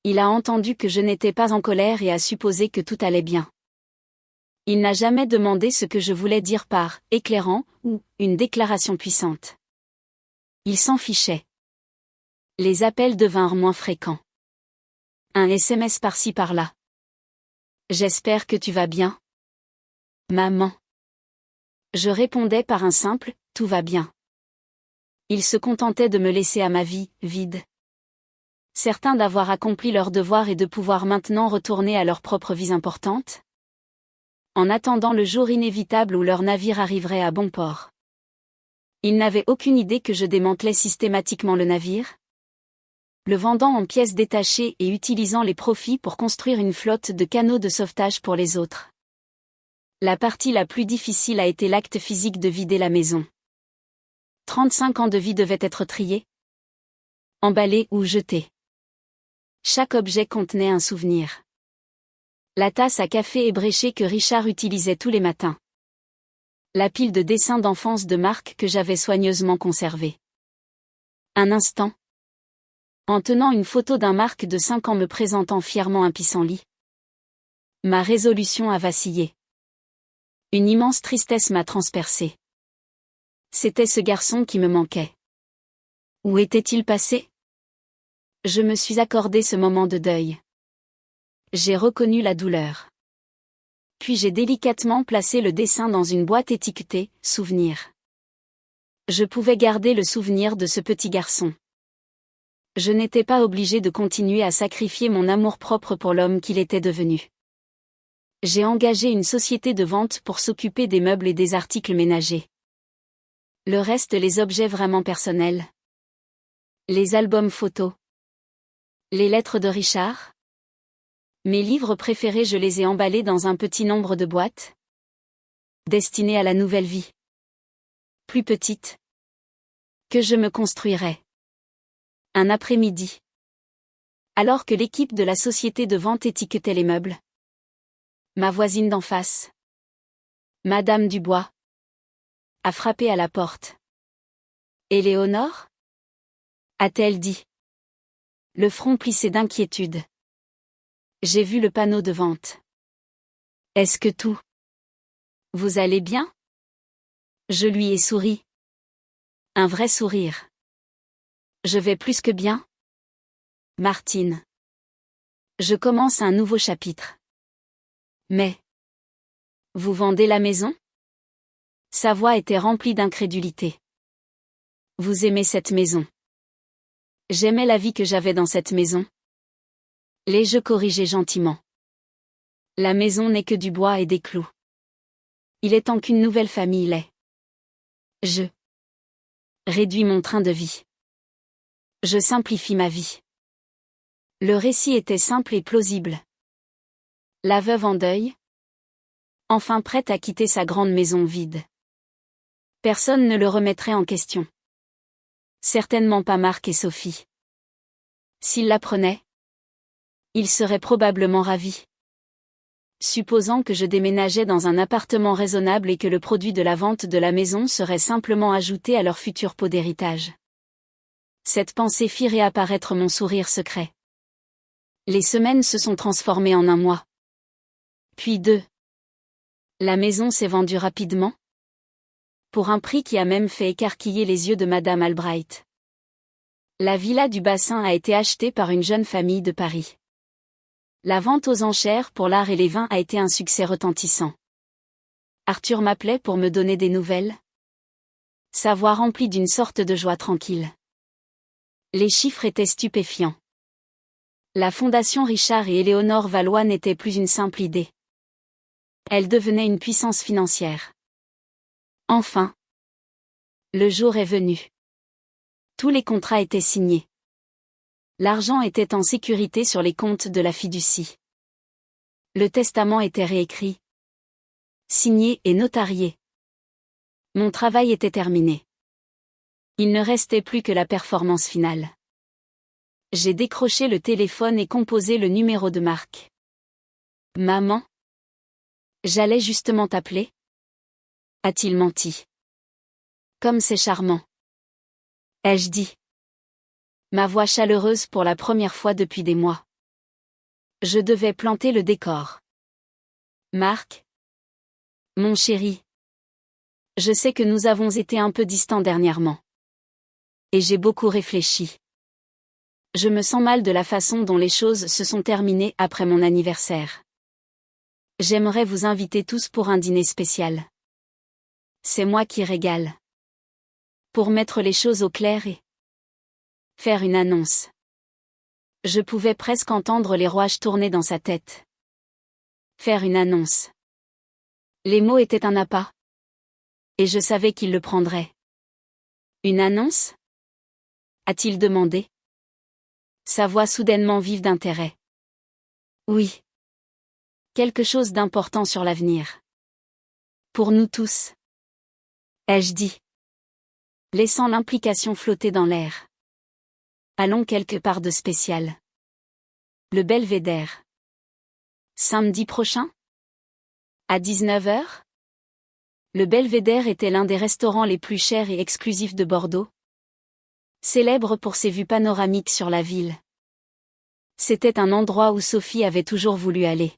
Il a entendu que je n'étais pas en colère et a supposé que tout allait bien. Il n'a jamais demandé ce que je voulais dire par « éclairant » ou « une déclaration puissante ». Il s'en fichait. Les appels devinrent moins fréquents. Un SMS par-ci par-là. J'espère que tu vas bien. Maman. Je répondais par un simple « tout va bien ». Il se contentait de me laisser à ma vie, vide. Certains d'avoir accompli leur devoir et de pouvoir maintenant retourner à leurs propres vies importantes. En attendant le jour inévitable où leur navire arriverait à bon port. Ils n'avaient aucune idée que je démantelais systématiquement le navire, le vendant en pièces détachées et utilisant les profits pour construire une flotte de canots de sauvetage pour les autres. La partie la plus difficile a été l'acte physique de vider la maison. 35 ans de vie devaient être triés, emballés ou jetés. Chaque objet contenait un souvenir. La tasse à café ébréchée que Richard utilisait tous les matins. La pile de dessins d'enfance de Marc que j'avais soigneusement conservée. Un instant. En tenant une photo d'un Marc de 5 ans me présentant fièrement un pissenlit. Ma résolution a vacillé. Une immense tristesse m'a transpercée. C'était ce garçon qui me manquait. Où était-il passé? Je me suis accordé ce moment de deuil. J'ai reconnu la douleur. Puis j'ai délicatement placé le dessin dans une boîte étiquetée « Souvenir ». Je pouvais garder le souvenir de ce petit garçon. Je n'étais pas obligé de continuer à sacrifier mon amour-propre pour l'homme qu'il était devenu. J'ai engagé une société de vente pour s'occuper des meubles et des articles ménagers. Le reste, les objets vraiment personnels. Les albums photos. Les lettres de Richard. Mes livres préférés, je les ai emballés dans un petit nombre de boîtes. Destinées à la nouvelle vie. Plus petite. Que je me construirais. Un après-midi. Alors que l'équipe de la société de vente étiquetait les meubles. Ma voisine d'en face. Madame Dubois. A frappé à la porte. Éléonore? A-t-elle dit. Le front plissé d'inquiétude. J'ai vu le panneau de vente. Est-ce que tout? Vous allez bien? Je lui ai souri. Un vrai sourire. Je vais plus que bien. Martine. Je commence un nouveau chapitre. Mais. Vous vendez la maison? Sa voix était remplie d'incrédulité. Vous aimez cette maison? J'aimais la vie que j'avais dans cette maison. L'ai-je corrigé gentiment? La maison n'est que du bois et des clous. Il est temps qu'une nouvelle famille l'ait. Je réduis mon train de vie. Je simplifie ma vie. Le récit était simple et plausible. La veuve en deuil. Enfin prête à quitter sa grande maison vide. Personne ne le remettrait en question. Certainement pas Marc et Sophie. S'ils l'apprenaient, ils seraient probablement ravis. Supposant que je déménageais dans un appartement raisonnable et que le produit de la vente de la maison serait simplement ajouté à leur futur pot d'héritage. Cette pensée fit réapparaître mon sourire secret. Les semaines se sont transformées en un mois. Puis 2. La maison s'est vendue rapidement. Pour un prix qui a même fait écarquiller les yeux de Madame Albright. La villa du bassin a été achetée par une jeune famille de Paris. La vente aux enchères pour l'art et les vins a été un succès retentissant. Arthur m'appelait pour me donner des nouvelles. Sa voix remplie d'une sorte de joie tranquille. Les chiffres étaient stupéfiants. La fondation Richard et Éléonore Valois n'était plus une simple idée. Elle devenait une puissance financière. Enfin. Le jour est venu. Tous les contrats étaient signés. L'argent était en sécurité sur les comptes de la fiducie. Le testament était réécrit, signé et notarié. Mon travail était terminé. Il ne restait plus que la performance finale. J'ai décroché le téléphone et composé le numéro de Marc. Maman? J'allais justement t'appeler? A-t-il menti? Comme c'est charmant. ai-je dit. Ma voix chaleureuse pour la première fois depuis des mois. Je devais planter le décor. Marc. Mon chéri. Je sais que nous avons été un peu distants dernièrement. Et j'ai beaucoup réfléchi. Je me sens mal de la façon dont les choses se sont terminées après mon anniversaire. J'aimerais vous inviter tous pour un dîner spécial. C'est moi qui régale. Pour mettre les choses au clair et faire une annonce. Je pouvais presque entendre les rouages tourner dans sa tête. Faire une annonce. Les mots étaient un appât. Et je savais qu'il le prendrait. Une annonce ? A-t-il demandé. Sa voix soudainement vive d'intérêt. Oui. Quelque chose d'important sur l'avenir. Pour nous tous. Ai-je dit. Laissant l'implication flotter dans l'air. Allons quelque part de spécial. Le Belvédère. Samedi prochain ? À 19h ? Le Belvédère était l'un des restaurants les plus chers et exclusifs de Bordeaux. Célèbre pour ses vues panoramiques sur la ville. C'était un endroit où Sophie avait toujours voulu aller.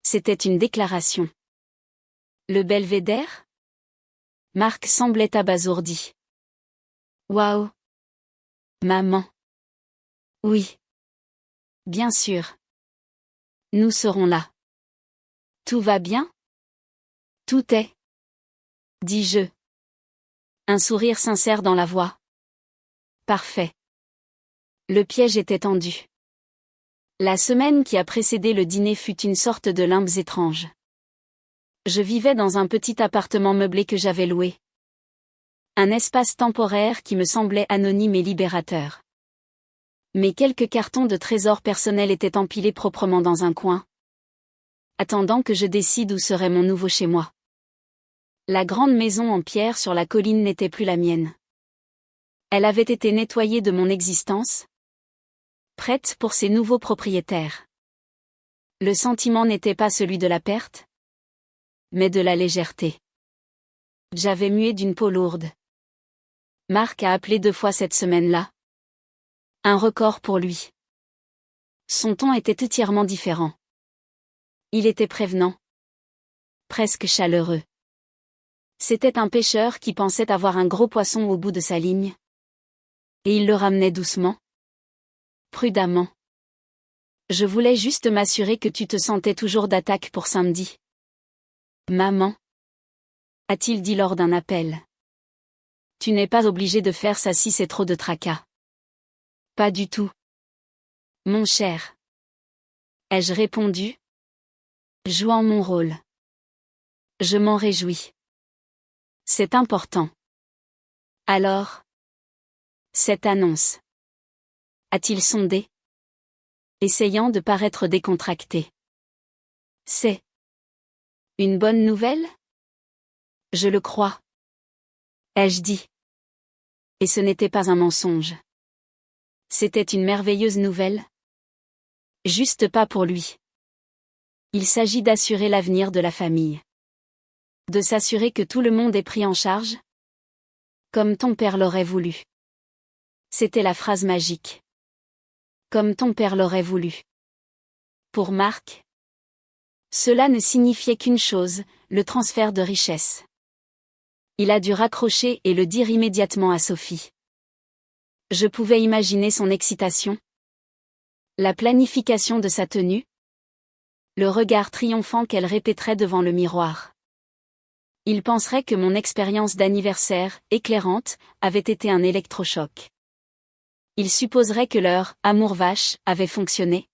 C'était une déclaration. Le Belvédère ? Marc semblait abasourdi. Waouh ! Maman. Oui. Bien sûr. Nous serons là. Tout va bien ? Tout est. Dis-je. Un sourire sincère dans la voix. Parfait. Le piège était tendu. La semaine qui a précédé le dîner fut une sorte de limbes étrange. Je vivais dans un petit appartement meublé que j'avais loué. Un espace temporaire qui me semblait anonyme et libérateur. Mais quelques cartons de trésors personnels étaient empilés proprement dans un coin, attendant que je décide où serait mon nouveau chez-moi. La grande maison en pierre sur la colline n'était plus la mienne. Elle avait été nettoyée de mon existence, prête pour ses nouveaux propriétaires. Le sentiment n'était pas celui de la perte, mais de la légèreté. J'avais mué d'une peau lourde. Marc a appelé 2 fois cette semaine-là. Un record pour lui. Son ton était entièrement différent. Il était prévenant. Presque chaleureux. C'était un pêcheur qui pensait avoir un gros poisson au bout de sa ligne. Et il le ramenait doucement. Prudemment. Je voulais juste m'assurer que tu te sentais toujours d'attaque pour samedi. Maman. A-t-il dit lors d'un appel. Tu n'es pas obligé de faire ça si c'est trop de tracas. Pas du tout. Mon cher. Ai-je répondu? Jouant mon rôle. Je m'en réjouis. C'est important. Alors? Cette annonce. A-t-il sondé? Essayant de paraître décontracté. C'est une bonne nouvelle? Je le crois. Ai-je dit. Et ce n'était pas un mensonge. C'était une merveilleuse nouvelle. Juste pas pour lui. Il s'agit d'assurer l'avenir de la famille. De s'assurer que tout le monde est pris en charge. Comme ton père l'aurait voulu. C'était la phrase magique. Comme ton père l'aurait voulu. Pour Marc, cela ne signifiait qu'une chose, le transfert de richesse. Il a dû raccrocher et le dire immédiatement à Sophie. Je pouvais imaginer son excitation. La planification de sa tenue. Le regard triomphant qu'elle répéterait devant le miroir. Il penserait que mon expérience d'anniversaire, éclairante, avait été un électrochoc. Il supposerait que leur « amour vache » avait fonctionné.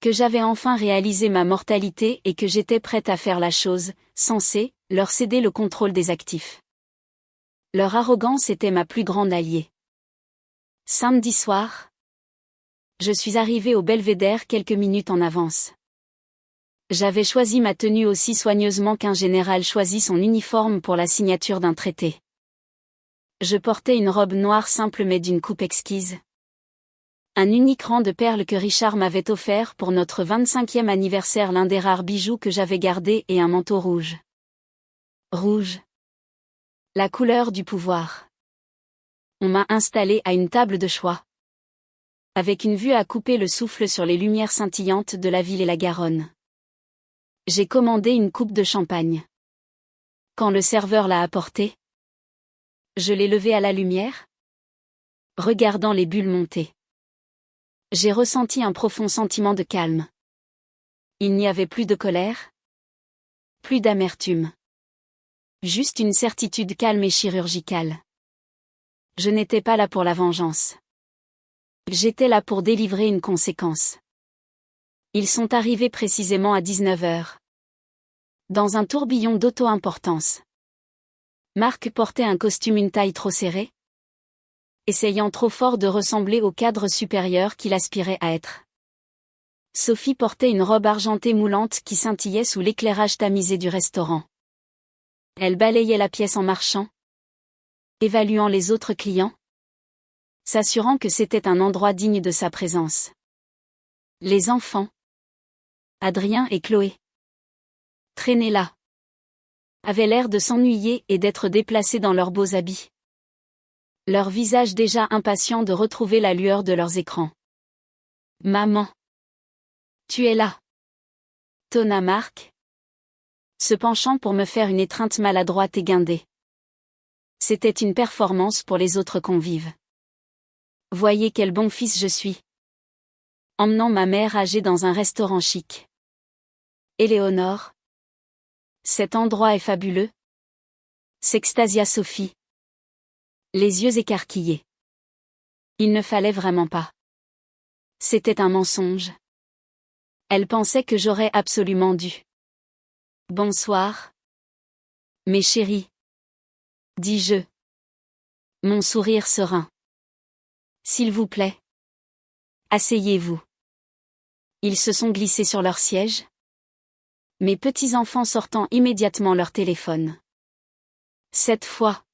Que j'avais enfin réalisé ma mortalité et que j'étais prête à faire la chose, censée, leur céder le contrôle des actifs. Leur arrogance était ma plus grande alliée. Samedi soir, je suis arrivée au Belvédère quelques minutes en avance. J'avais choisi ma tenue aussi soigneusement qu'un général choisit son uniforme pour la signature d'un traité. Je portais une robe noire simple mais d'une coupe exquise. Un unique rang de perles que Richard m'avait offert pour notre 25e anniversaire, l'un des rares bijoux que j'avais gardés, et un manteau rouge. Rouge. La couleur du pouvoir. On m'a installé à une table de choix, avec une vue à couper le souffle sur les lumières scintillantes de la ville et la Garonne. J'ai commandé une coupe de champagne. Quand le serveur l'a apportée, je l'ai levée à la lumière, regardant les bulles monter. J'ai ressenti un profond sentiment de calme. Il n'y avait plus de colère, plus d'amertume. Juste une certitude calme et chirurgicale. Je n'étais pas là pour la vengeance. J'étais là pour délivrer une conséquence. Ils sont arrivés précisément à 19h. Dans un tourbillon d'auto-importance. Marc portait un costume une taille trop serrée, essayant trop fort de ressembler au cadre supérieur qu'il aspirait à être. Sophie portait une robe argentée moulante qui scintillait sous l'éclairage tamisé du restaurant. Elle balayait la pièce en marchant, évaluant les autres clients, s'assurant que c'était un endroit digne de sa présence. Les enfants, Adrien et Chloé, traînés là, avaient l'air de s'ennuyer et d'être déplacés dans leurs beaux habits. Leurs visages déjà impatients de retrouver la lueur de leurs écrans. « Maman, tu es là !» tonna Marc, se penchant pour me faire une étreinte maladroite et guindée. C'était une performance pour les autres convives. Voyez quel bon fils je suis. Emmenant ma mère âgée dans un restaurant chic. Éléonore. Cet endroit est fabuleux. S'extasia Sophie. Les yeux écarquillés. Il ne fallait vraiment pas. C'était un mensonge. Elle pensait que j'aurais absolument dû. Bonsoir. Mes chéris. Dis-je. Mon sourire serein. S'il vous plaît. Asseyez-vous. Ils se sont glissés sur leur siège. Mes petits-enfants sortant immédiatement leur téléphone. Cette fois,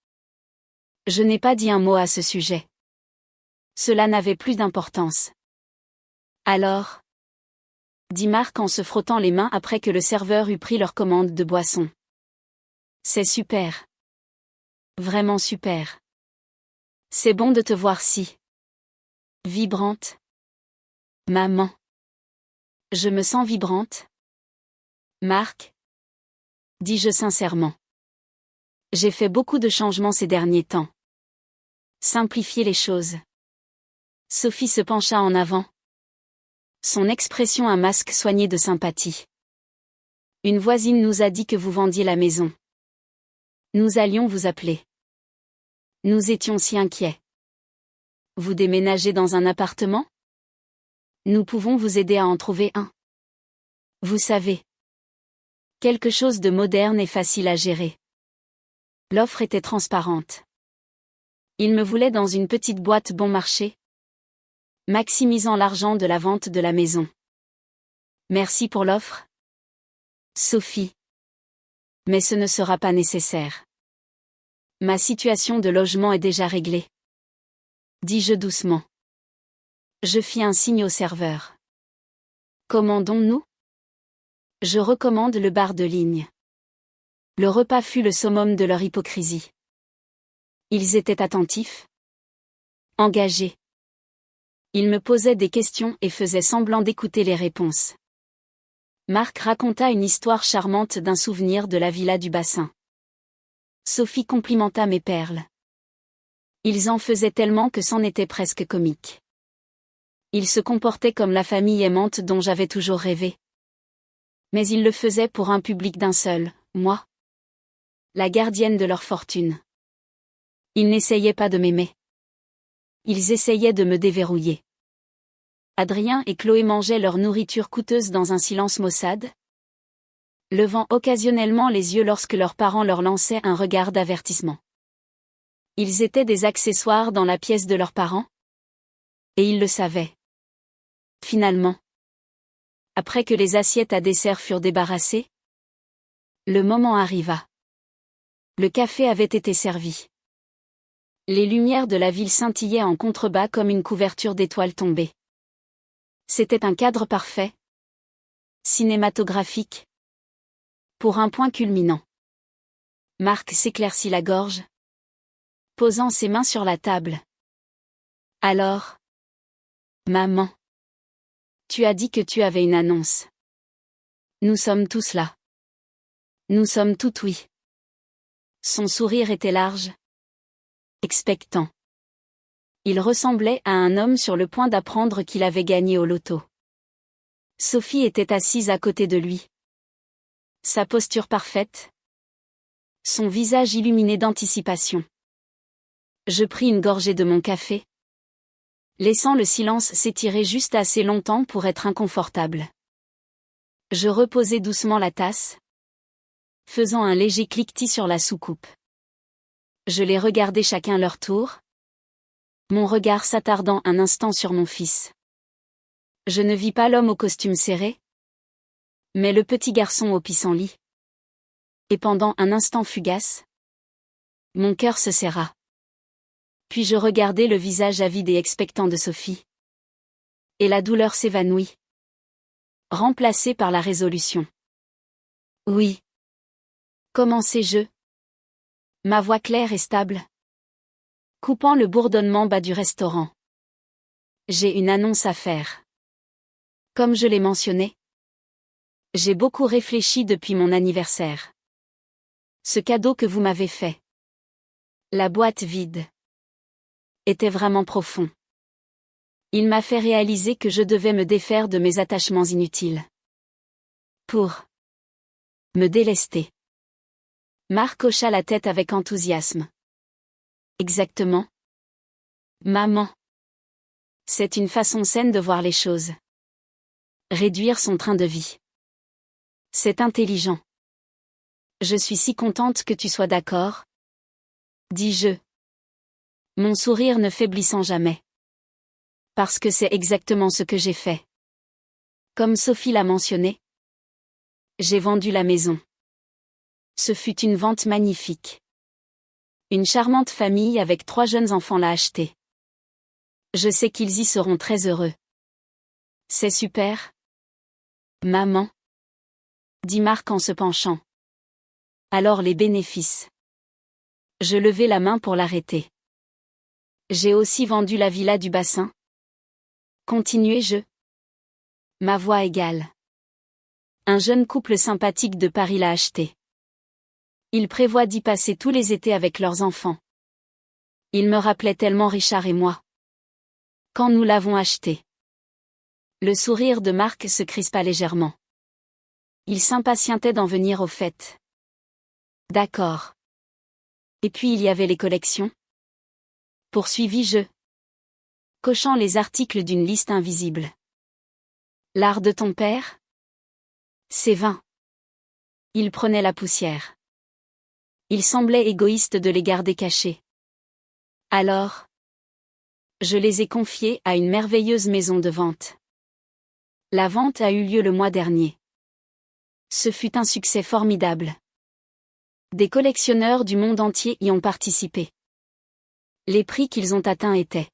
je n'ai pas dit un mot à ce sujet. Cela n'avait plus d'importance. Alors, dit Marc en se frottant les mains après que le serveur eut pris leur commande de boisson. C'est super. Vraiment super. C'est bon de te voir si vibrante. Maman. Je me sens vibrante. Marc, dis-je sincèrement. J'ai fait beaucoup de changements ces derniers temps. Simplifier les choses. Sophie se pencha en avant. Son expression un masque soigné de sympathie. Une voisine nous a dit que vous vendiez la maison. Nous allions vous appeler. Nous étions si inquiets. Vous déménagez dans un appartement ? Nous pouvons vous aider à en trouver un. Vous savez. Quelque chose de moderne et facile à gérer. L'offre était transparente. Il me voulait dans une petite boîte bon marché, maximisant l'argent de la vente de la maison. Merci pour l'offre, Sophie. Mais ce ne sera pas nécessaire. Ma situation de logement est déjà réglée. Dis-je doucement. Je fis un signe au serveur. Commandons-nous ? Je recommande le bar de ligne. Le repas fut le summum de leur hypocrisie. Ils étaient attentifs, engagés. Ils me posaient des questions et faisaient semblant d'écouter les réponses. Marc raconta une histoire charmante d'un souvenir de la villa du bassin. Sophie complimenta mes perles. Ils en faisaient tellement que c'en était presque comique. Ils se comportaient comme la famille aimante dont j'avais toujours rêvé. Mais ils le faisaient pour un public d'un seul, moi. La gardienne de leur fortune. Ils n'essayaient pas de m'aimer. Ils essayaient de me déverrouiller. Adrien et Chloé mangeaient leur nourriture coûteuse dans un silence maussade, levant occasionnellement les yeux lorsque leurs parents leur lançaient un regard d'avertissement. Ils étaient des accessoires dans la pièce de leurs parents, et ils le savaient. Finalement, après que les assiettes à dessert furent débarrassées, le moment arriva. Le café avait été servi. Les lumières de la ville scintillaient en contrebas comme une couverture d'étoiles tombées. C'était un cadre parfait, cinématographique, pour un point culminant. Marc s'éclaircit la gorge, posant ses mains sur la table. Alors, maman, tu as dit que tu avais une annonce. Nous sommes tous là. Nous sommes tout oui. Son sourire était large, expectant. Il ressemblait à un homme sur le point d'apprendre qu'il avait gagné au loto. Sophie était assise à côté de lui. Sa posture parfaite. Son visage illuminé d'anticipation. Je pris une gorgée de mon café, laissant le silence s'étirer juste assez longtemps pour être inconfortable. Je reposai doucement la tasse, faisant un léger cliquetis sur la soucoupe. Je les regardai chacun leur tour, mon regard s'attardant un instant sur mon fils. Je ne vis pas l'homme au costume serré, mais le petit garçon au pissenlit. Et pendant un instant fugace, mon cœur se serra. Puis je regardai le visage avide et expectant de Sophie. Et la douleur s'évanouit, remplacée par la résolution. Oui. Commençai-je. Ma voix claire et stable, coupant le bourdonnement bas du restaurant. J'ai une annonce à faire. Comme je l'ai mentionné, j'ai beaucoup réfléchi depuis mon anniversaire. Ce cadeau que vous m'avez fait, la boîte vide, était vraiment profond. Il m'a fait réaliser que je devais me défaire de mes attachements inutiles. Pour me délester. Marc hocha la tête avec enthousiasme. Exactement. Maman. C'est une façon saine de voir les choses. Réduire son train de vie. C'est intelligent. Je suis si contente que tu sois d'accord, dis-je, mon sourire ne faiblissant jamais. Parce que c'est exactement ce que j'ai fait. Comme Sophie l'a mentionné, j'ai vendu la maison. Ce fut une vente magnifique. Une charmante famille avec 3 jeunes enfants l'a acheté. Je sais qu'ils y seront très heureux. C'est super. Maman, dit Marc en se penchant. Alors les bénéfices. Je levai la main pour l'arrêter. J'ai aussi vendu la villa du bassin. Continuai-je. Ma voix égale. Un jeune couple sympathique de Paris l'a acheté. Ils prévoient d'y passer tous les étés avec leurs enfants. Ils me rappelaient tellement Richard et moi. Quand nous l'avons acheté. Le sourire de Marc se crispa légèrement. Il s'impatientait d'en venir au fait. D'accord. Et puis il y avait les collections. Poursuivis-je. Cochant les articles d'une liste invisible. L'art de ton père? C'est vain. Il prenait la poussière. Il semblait égoïste de les garder cachés. Alors, je les ai confiés à une merveilleuse maison de vente. La vente a eu lieu le mois dernier. Ce fut un succès formidable. Des collectionneurs du monde entier y ont participé. Les prix qu'ils ont atteints étaient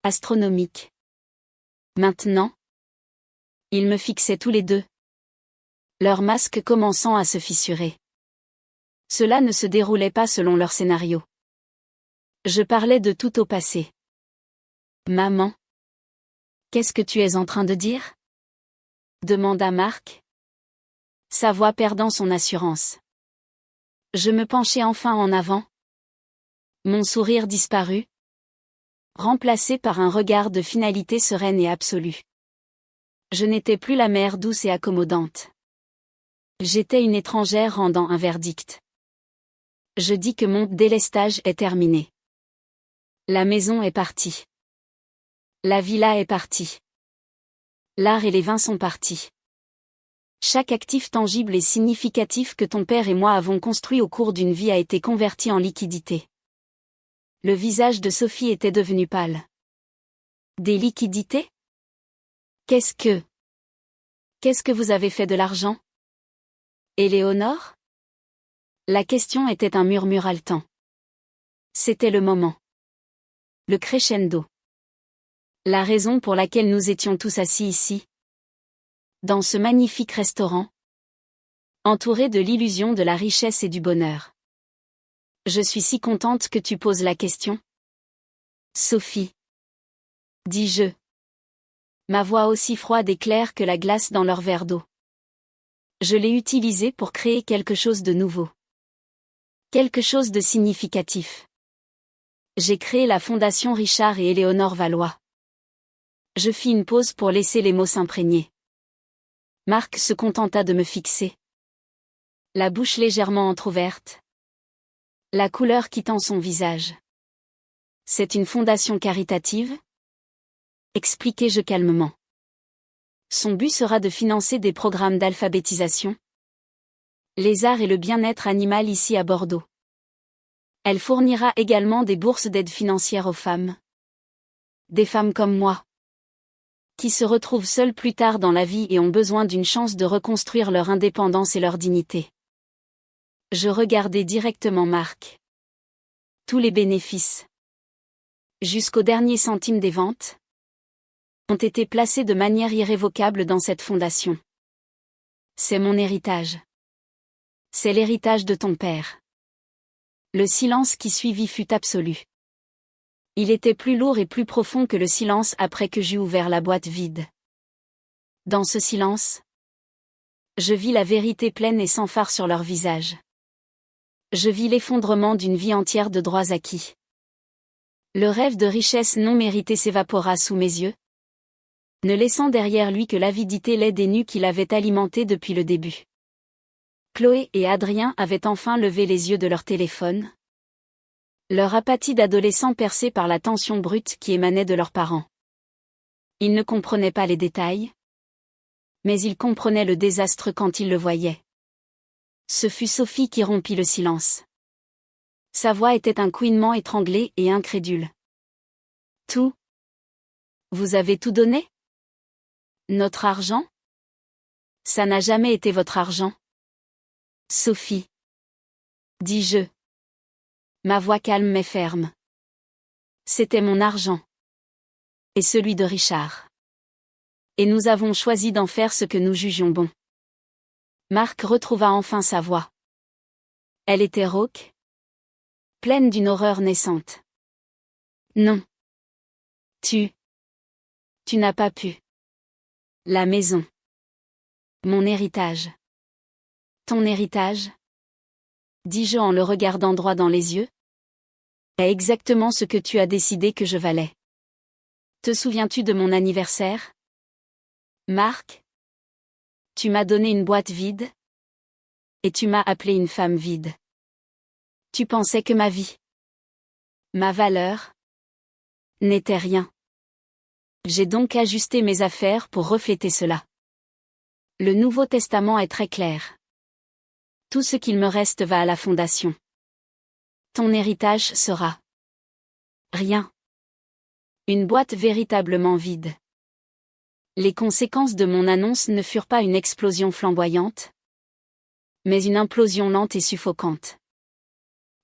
astronomiques. Maintenant, ils me fixaient tous les deux, leurs masques commençant à se fissurer. Cela ne se déroulait pas selon leur scénario. Je parlais de tout au passé. Maman, qu'est-ce que tu es en train de dire? Demanda Marc, sa voix perdant son assurance. Je me penchai enfin en avant. Mon sourire disparut, remplacé par un regard de finalité sereine et absolue. Je n'étais plus la mère douce et accommodante. J'étais une étrangère rendant un verdict. Je dis que mon délestage est terminé. La maison est partie. La villa est partie. L'art et les vins sont partis. Chaque actif tangible et significatif que ton père et moi avons construit au cours d'une vie a été converti en liquidité. Le visage de Sophie était devenu pâle. Des liquidités? Qu'est-ce que vous avez fait de l'argent? Éléonore? La question était un murmure haletant. C'était le moment. Le crescendo. La raison pour laquelle nous étions tous assis ici. Dans ce magnifique restaurant. Entourés de l'illusion de la richesse et du bonheur. Je suis si contente que tu poses la question. Sophie. Dis-je. Ma voix aussi froide et claire que la glace dans leur verre d'eau. Je l'ai utilisée pour créer quelque chose de nouveau. Quelque chose de significatif. J'ai créé la Fondation Richard et Éléonore Valois. Je fis une pause pour laisser les mots s'imprégner. Marc se contenta de me fixer. La bouche légèrement entr'ouverte. La couleur quittant son visage. C'est une fondation caritative? Expliquai-je calmement. Son but sera de financer des programmes d'alphabétisation. Les arts et le bien-être animal ici à Bordeaux. Elle fournira également des bourses d'aide financière aux femmes. Des femmes comme moi. Qui se retrouvent seules plus tard dans la vie et ont besoin d'une chance de reconstruire leur indépendance et leur dignité. Je regardai directement Marc. Tous les bénéfices, jusqu'au dernier centime des ventes, ont été placés de manière irrévocable dans cette fondation. C'est mon héritage. C'est l'héritage de ton père. Le silence qui suivit fut absolu. Il était plus lourd et plus profond que le silence après que j'eus ouvert la boîte vide. Dans ce silence, je vis la vérité pleine et sans phare sur leur visage. Je vis l'effondrement d'une vie entière de droits acquis. Le rêve de richesse non méritée s'évapora sous mes yeux, ne laissant derrière lui que l'avidité laide et nue qu'il avait alimentée depuis le début. Chloé et Adrien avaient enfin levé les yeux de leur téléphone. Leur apathie d'adolescents percée par la tension brute qui émanait de leurs parents. Ils ne comprenaient pas les détails, mais ils comprenaient le désastre quand ils le voyaient. Ce fut Sophie qui rompit le silence. Sa voix était un couinement étranglé et incrédule. Tout? Vous avez tout donné? Notre argent? Ça n'a jamais été votre argent. Sophie. Dis-je. Ma voix calme mais ferme. C'était mon argent. Et celui de Richard. Et nous avons choisi d'en faire ce que nous jugions bon. Marc retrouva enfin sa voix. Elle était rauque, pleine d'une horreur naissante. Non. Tu n'as pas pu. La maison. Mon héritage. Ton héritage? Dis-je en le regardant droit dans les yeux. Est exactement ce que tu as décidé que je valais. Te souviens-tu de mon anniversaire? Marc? Tu m'as donné une boîte vide? Et tu m'as appelé une femme vide. Tu pensais que ma vie, ma valeur, n'était rien. J'ai donc ajusté mes affaires pour refléter cela. Le Nouveau Testament est très clair. Tout ce qu'il me reste va à la fondation. Ton héritage sera rien. Une boîte véritablement vide. Les conséquences de mon annonce ne furent pas une explosion flamboyante, mais une implosion lente et suffocante.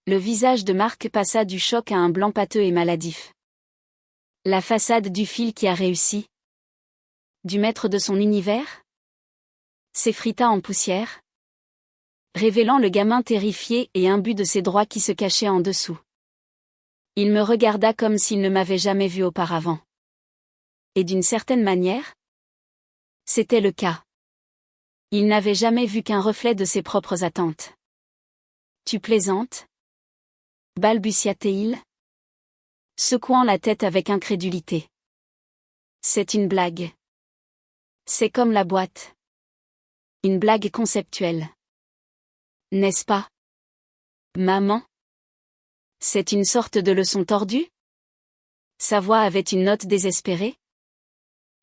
Le visage de Marc passa du choc à un blanc pâteux et maladif. La façade du fil qui a réussi, du maître de son univers, s'effrita en poussière, révélant le gamin terrifié et imbu de ses droits qui se cachaient en dessous. Il me regarda comme s'il ne m'avait jamais vu auparavant. Et d'une certaine manière, c'était le cas. Il n'avait jamais vu qu'un reflet de ses propres attentes. Tu plaisantes? Balbutia-t-il, secouant la tête avec incrédulité. C'est une blague. C'est comme la boîte. Une blague conceptuelle. N'est-ce pas? Maman? C'est une sorte de leçon tordue? Sa voix avait une note désespérée?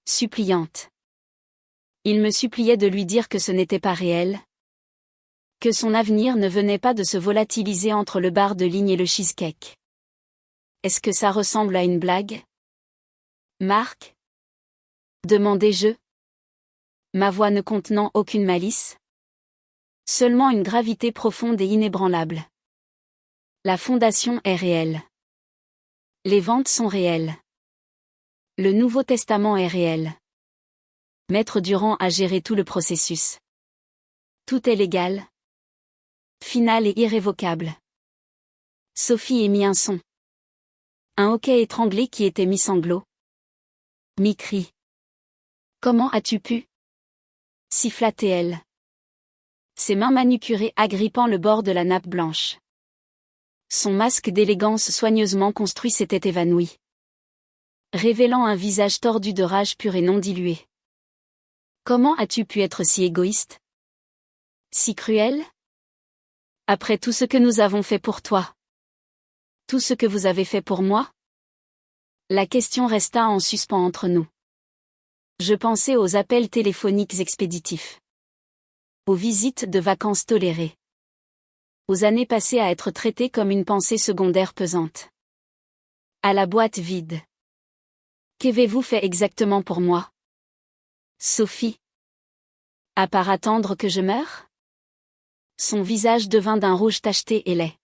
Suppliante. Il me suppliait de lui dire que ce n'était pas réel. Que son avenir ne venait pas de se volatiliser entre le bar de ligne et le cheesecake. Est-ce que ça ressemble à une blague? Marc? Demandai-je. Ma voix ne contenant aucune malice. Seulement une gravité profonde et inébranlable. La fondation est réelle. Les ventes sont réelles. Le Nouveau Testament est réel. Maître Durand a géré tout le processus. Tout est légal, final et irrévocable. Sophie émit un son. Un hoquet étranglé qui était mi-sanglot. Mi-cri. Comment as-tu pu? Siffla-t-elle. Ses mains manucurées agrippant le bord de la nappe blanche. Son masque d'élégance soigneusement construit s'était évanoui, révélant un visage tordu de rage pure et non diluée. Comment as-tu pu être si égoïste? Si cruel? Après tout ce que nous avons fait pour toi. Tout ce que vous avez fait pour moi? La question resta en suspens entre nous. Je pensais aux appels téléphoniques expéditifs. Aux visites de vacances tolérées. Aux années passées à être traitées comme une pensée secondaire pesante. À la boîte vide. Qu'avez-vous fait exactement pour moi? Sophie. À part attendre que je meure? Son visage devint d'un rouge tacheté et laid.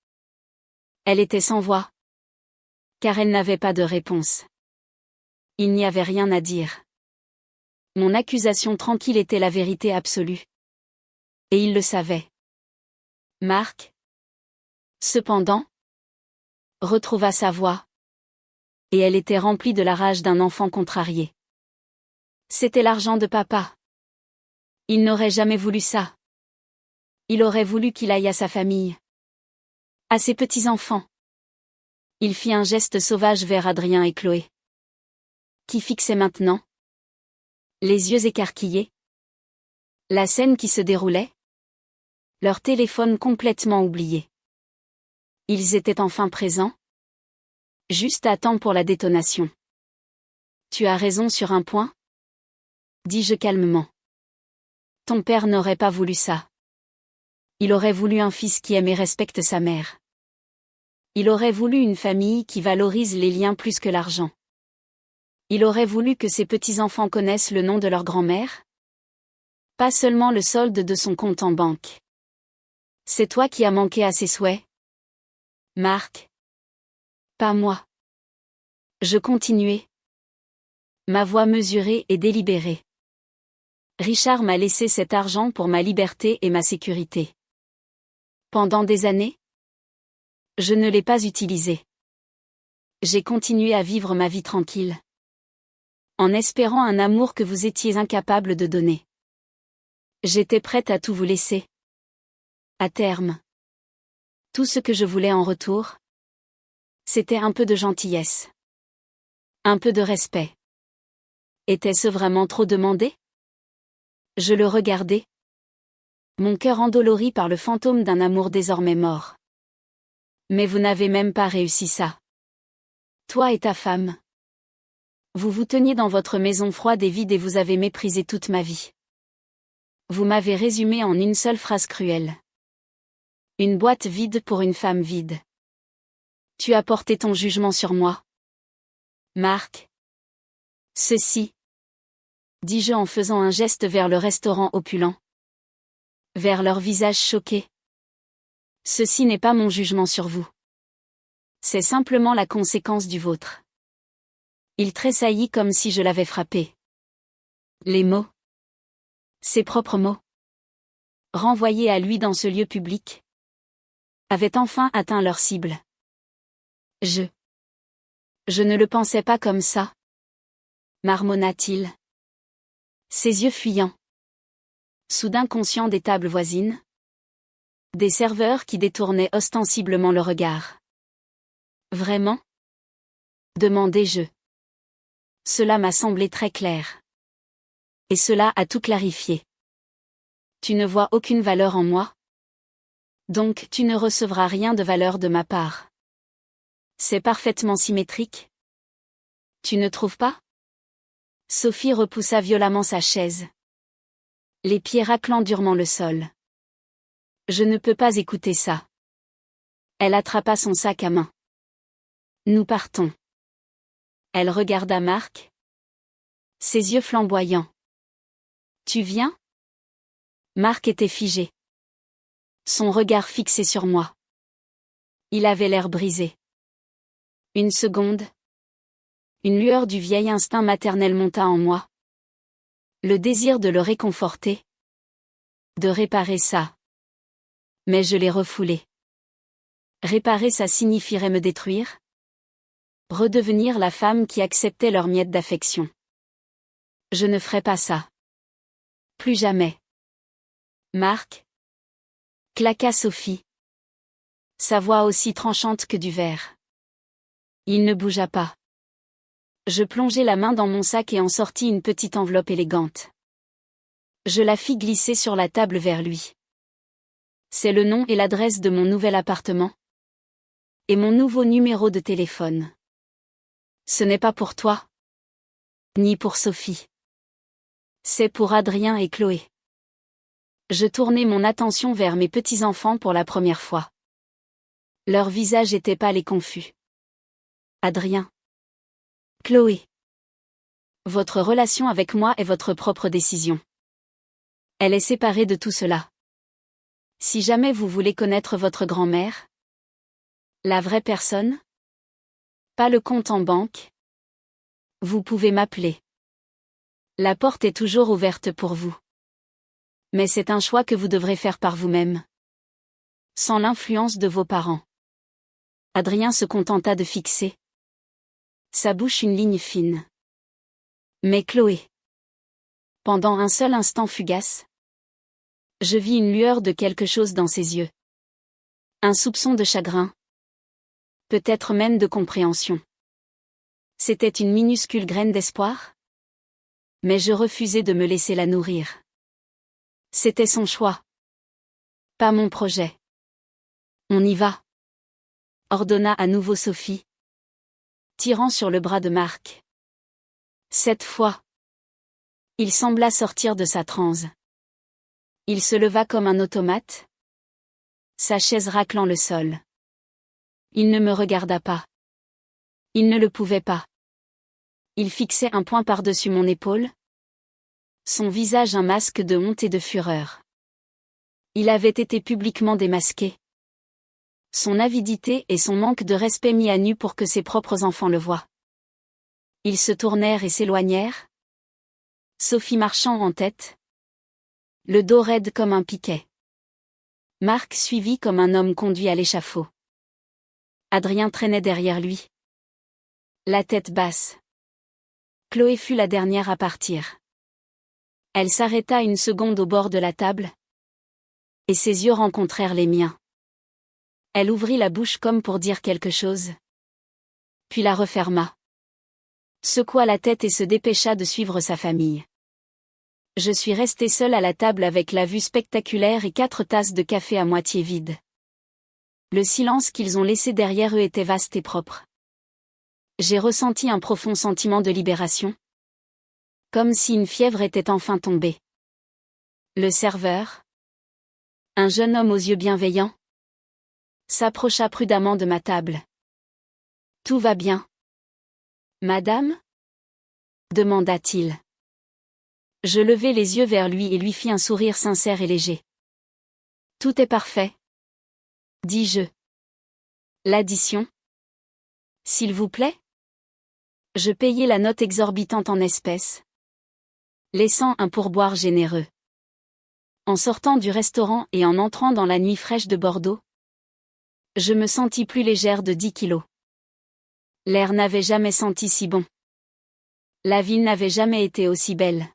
Elle était sans voix. Car elle n'avait pas de réponse. Il n'y avait rien à dire. Mon accusation tranquille était la vérité absolue. Et il le savait. Marc, cependant, retrouva sa voix. Et elle était remplie de la rage d'un enfant contrarié. C'était l'argent de papa. Il n'aurait jamais voulu ça. Il aurait voulu qu'il aille à sa famille. À ses petits-enfants. Il fit un geste sauvage vers Adrien et Chloé. Qui fixaient maintenant, les yeux écarquillés, la scène qui se déroulait, leur téléphone complètement oublié. Ils étaient enfin présents, juste à temps pour la détonation. Tu as raison sur un point? Dis-je calmement. Ton père n'aurait pas voulu ça. Il aurait voulu un fils qui aime et respecte sa mère. Il aurait voulu une famille qui valorise les liens plus que l'argent. Il aurait voulu que ses petits-enfants connaissent le nom de leur grand-mère? Pas seulement le solde de son compte en banque. C'est toi qui as manqué à ses souhaits? Marc. Pas moi. Je continuai. Ma voix mesurée et délibérée. Richard m'a laissé cet argent pour ma liberté et ma sécurité. Pendant des années, je ne l'ai pas utilisé. J'ai continué à vivre ma vie tranquille. En espérant un amour que vous étiez incapable de donner. J'étais prête à tout vous laisser. À terme. Tout ce que je voulais en retour, c'était un peu de gentillesse. Un peu de respect. Était-ce vraiment trop demandé? Je le regardais. Mon cœur endolori par le fantôme d'un amour désormais mort. Mais vous n'avez même pas réussi ça. Toi et ta femme. Vous vous teniez dans votre maison froide et vide et vous avez méprisé toute ma vie. Vous m'avez résumé en une seule phrase cruelle. Une boîte vide pour une femme vide. Tu as porté ton jugement sur moi. Marc. Ceci. Dis-je en faisant un geste vers le restaurant opulent. Vers leur visage choqué. Ceci n'est pas mon jugement sur vous. C'est simplement la conséquence du vôtre. Il tressaillit comme si je l'avais frappé. Les mots. Ses propres mots. Renvoyés à lui dans ce lieu public. Avaient enfin atteint leur cible. Je ne le pensais pas comme ça. Marmonna-t-il. Ses yeux fuyants. Soudain conscient des tables voisines. Des serveurs qui détournaient ostensiblement le regard. Vraiment? Demandai-je. Cela m'a semblé très clair. Et cela a tout clarifié. Tu ne vois aucune valeur en moi? Donc tu ne recevras rien de valeur de ma part. C'est parfaitement symétrique. Tu ne trouves pas? Sophie repoussa violemment sa chaise. Les pieds raclant durement le sol. Je ne peux pas écouter ça. Elle attrapa son sac à main. Nous partons. Elle regarda Marc. Ses yeux flamboyants. Tu viens? Marc était figé. Son regard fixé sur moi. Il avait l'air brisé. Une seconde. Une lueur du vieil instinct maternel monta en moi. Le désir de le réconforter. De réparer ça. Mais je l'ai refoulé. Réparer ça signifierait me détruire? Redevenir la femme qui acceptait leurs miettes d'affection. Je ne ferai pas ça. Plus jamais. Marc? Claqua Sophie. Sa voix aussi tranchante que du verre. Il ne bougea pas. Je plongeai la main dans mon sac et en sortis une petite enveloppe élégante. Je la fis glisser sur la table vers lui. C'est le nom et l'adresse de mon nouvel appartement. Et mon nouveau numéro de téléphone. Ce n'est pas pour toi. Ni pour Sophie. C'est pour Adrien et Chloé. Je tournai mon attention vers mes petits-enfants pour la première fois. Leur visage était pâle et confus. Adrien. Chloé. Votre relation avec moi est votre propre décision. Elle est séparée de tout cela. Si jamais vous voulez connaître votre grand-mère, la vraie personne, pas le compte en banque, vous pouvez m'appeler. La porte est toujours ouverte pour vous. Mais c'est un choix que vous devrez faire par vous-même. Sans l'influence de vos parents. Adrien se contenta de fixer sa bouche une ligne fine. Mais Chloé. Pendant un seul instant fugace, je vis une lueur de quelque chose dans ses yeux. Un soupçon de chagrin. Peut-être même de compréhension. C'était une minuscule graine d'espoir? Mais je refusais de me laisser la nourrir. C'était son choix. Pas mon projet. On y va. Ordonna à nouveau Sophie, tirant sur le bras de Marc. Cette fois, il sembla sortir de sa transe. Il se leva comme un automate, sa chaise raclant le sol. Il ne me regarda pas. Il ne le pouvait pas. Il fixait un poing par-dessus mon épaule. Son visage un masque de honte et de fureur. Il avait été publiquement démasqué. Son avidité et son manque de respect mis à nu pour que ses propres enfants le voient. Ils se tournèrent et s'éloignèrent. Sophie marchant en tête. Le dos raide comme un piquet. Marc suivit comme un homme conduit à l'échafaud. Adrien traînait derrière lui. La tête basse. Chloé fut la dernière à partir. Elle s'arrêta une seconde au bord de la table. Et ses yeux rencontrèrent les miens. Elle ouvrit la bouche comme pour dire quelque chose. Puis la referma. Secoua la tête et se dépêcha de suivre sa famille. Je suis resté seul à la table avec la vue spectaculaire et 4 tasses de café à moitié vides. Le silence qu'ils ont laissé derrière eux était vaste et propre. J'ai ressenti un profond sentiment de libération. Comme si une fièvre était enfin tombée. Le serveur, un jeune homme aux yeux bienveillants, s'approcha prudemment de ma table. Tout va bien, madame? Demanda-t-il. Je levai les yeux vers lui et lui fis un sourire sincère et léger. Tout est parfait, dis-je. L'addition? S'il vous plaît? Je payai la note exorbitante en espèces, laissant un pourboire généreux. En sortant du restaurant et en entrant dans la nuit fraîche de Bordeaux, je me sentis plus légère de 10 kilos. L'air n'avait jamais senti si bon. La ville n'avait jamais été aussi belle.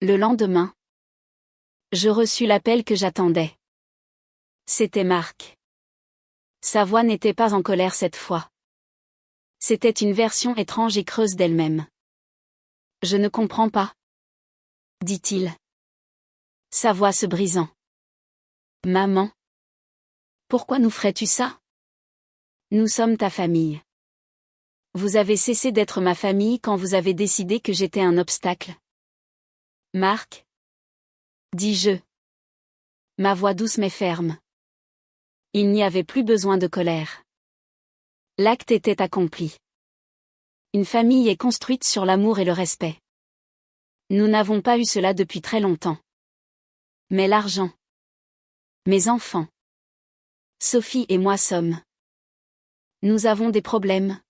Le lendemain, je reçus l'appel que j'attendais. C'était Marc. Sa voix n'était pas en colère cette fois. C'était une version étrange et creuse d'elle-même. Je ne comprends pas, dit-il. Sa voix se brisant. Maman. Pourquoi nous ferais-tu ça? Nous sommes ta famille. Vous avez cessé d'être ma famille quand vous avez décidé que j'étais un obstacle. Marc? Dis-je. Ma voix douce mais ferme. Il n'y avait plus besoin de colère. L'acte était accompli. Une famille est construite sur l'amour et le respect. Nous n'avons pas eu cela depuis très longtemps. Mais l'argent. Mes enfants. Sophie et moi sommes. Nous avons des problèmes.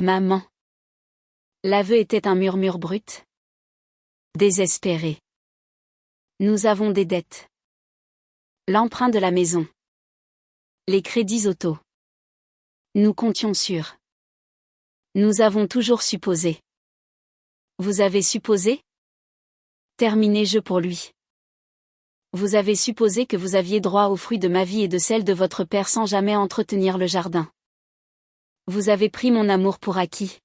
Maman. L'aveu était un murmure brut. Désespéré. Nous avons des dettes. L'emprunt de la maison. Les crédits auto. Nous comptions sur. Nous avons toujours supposé. Vous avez supposé? Terminé jeu pour lui. Vous avez supposé que vous aviez droit aux fruits de ma vie et de celle de votre père sans jamais entretenir le jardin. Vous avez pris mon amour pour acquis.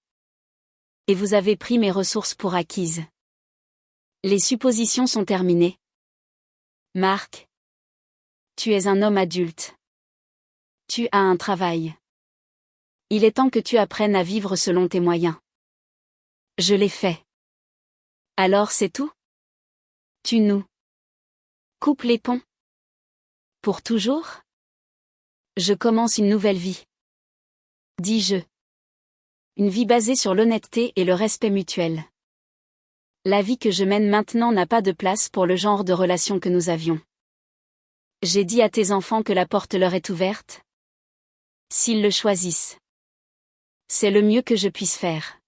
Et vous avez pris mes ressources pour acquises. Les suppositions sont terminées. Marc. Tu es un homme adulte. Tu as un travail. Il est temps que tu apprennes à vivre selon tes moyens. Je l'ai fait. Alors c'est tout? Tu nous coupes les ponts? Pour toujours? Je commence une nouvelle vie. Dis-je. Une vie basée sur l'honnêteté et le respect mutuel. La vie que je mène maintenant n'a pas de place pour le genre de relation que nous avions. J'ai dit à tes enfants que la porte leur est ouverte. S'ils le choisissent. C'est le mieux que je puisse faire.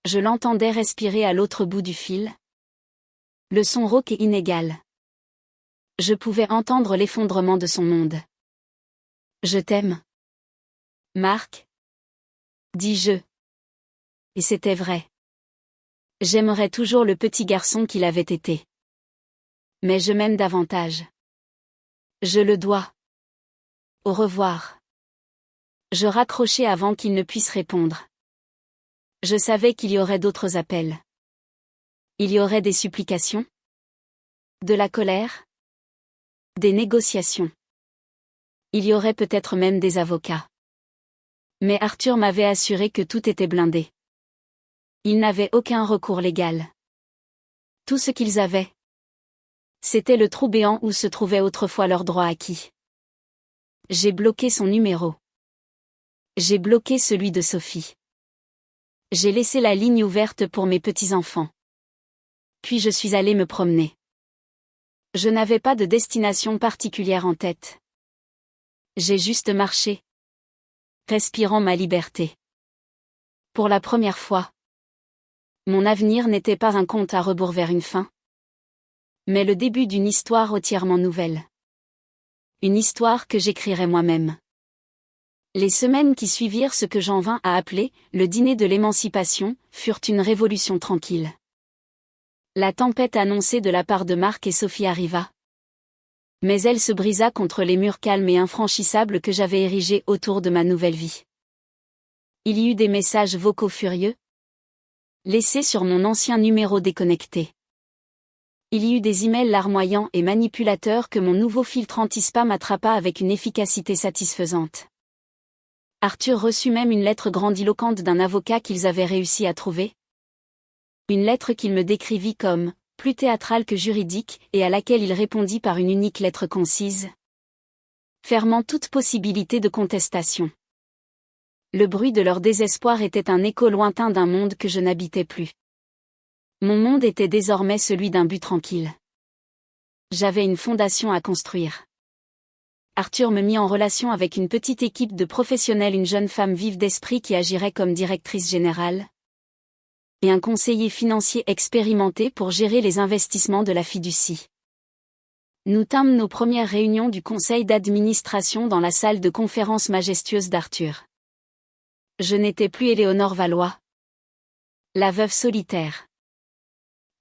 Je l'entendais respirer à l'autre bout du fil. Le son rauque et inégal. Je pouvais entendre l'effondrement de son monde. Je t'aime. Marc. Dis-je. Et c'était vrai. J'aimerais toujours le petit garçon qu'il avait été. Mais je m'aime davantage. Je le dois. Au revoir. Je raccrochai avant qu'il ne puisse répondre. Je savais qu'il y aurait d'autres appels. Il y aurait des supplications? De la colère? Des négociations? Il y aurait peut-être même des avocats. Mais Arthur m'avait assuré que tout était blindé. Ils n'avaient aucun recours légal. Tout ce qu'ils avaient, c'était le trou béant où se trouvait autrefois leur droit acquis. J'ai bloqué son numéro. J'ai bloqué celui de Sophie. J'ai laissé la ligne ouverte pour mes petits-enfants. Puis je suis allé me promener. Je n'avais pas de destination particulière en tête. J'ai juste marché, respirant ma liberté. Pour la première fois, mon avenir n'était pas un conte à rebours vers une fin, mais le début d'une histoire entièrement nouvelle. Une histoire que j'écrirais moi-même. Les semaines qui suivirent ce que j'en vins à appeler le dîner de l'émancipation furent une révolution tranquille. La tempête annoncée de la part de Marc et Sophie arriva. Mais elle se brisa contre les murs calmes et infranchissables que j'avais érigés autour de ma nouvelle vie. Il y eut des messages vocaux furieux, laissés sur mon ancien numéro déconnecté. Il y eut des emails larmoyants et manipulateurs que mon nouveau filtre anti-spam attrapa avec une efficacité satisfaisante. Arthur reçut même une lettre grandiloquente d'un avocat qu'ils avaient réussi à trouver. Une lettre qu'il me décrivit comme plus théâtrale que juridique et à laquelle il répondit par une unique lettre concise, fermant toute possibilité de contestation. Le bruit de leur désespoir était un écho lointain d'un monde que je n'habitais plus. Mon monde était désormais celui d'un but tranquille. J'avais une fondation à construire. Arthur me mit en relation avec une petite équipe de professionnels, une jeune femme vive d'esprit qui agirait comme directrice générale, et un conseiller financier expérimenté pour gérer les investissements de la fiducie. Nous tînmes nos premières réunions du conseil d'administration dans la salle de conférence majestueuse d'Arthur. Je n'étais plus Éléonore Valois, la veuve solitaire.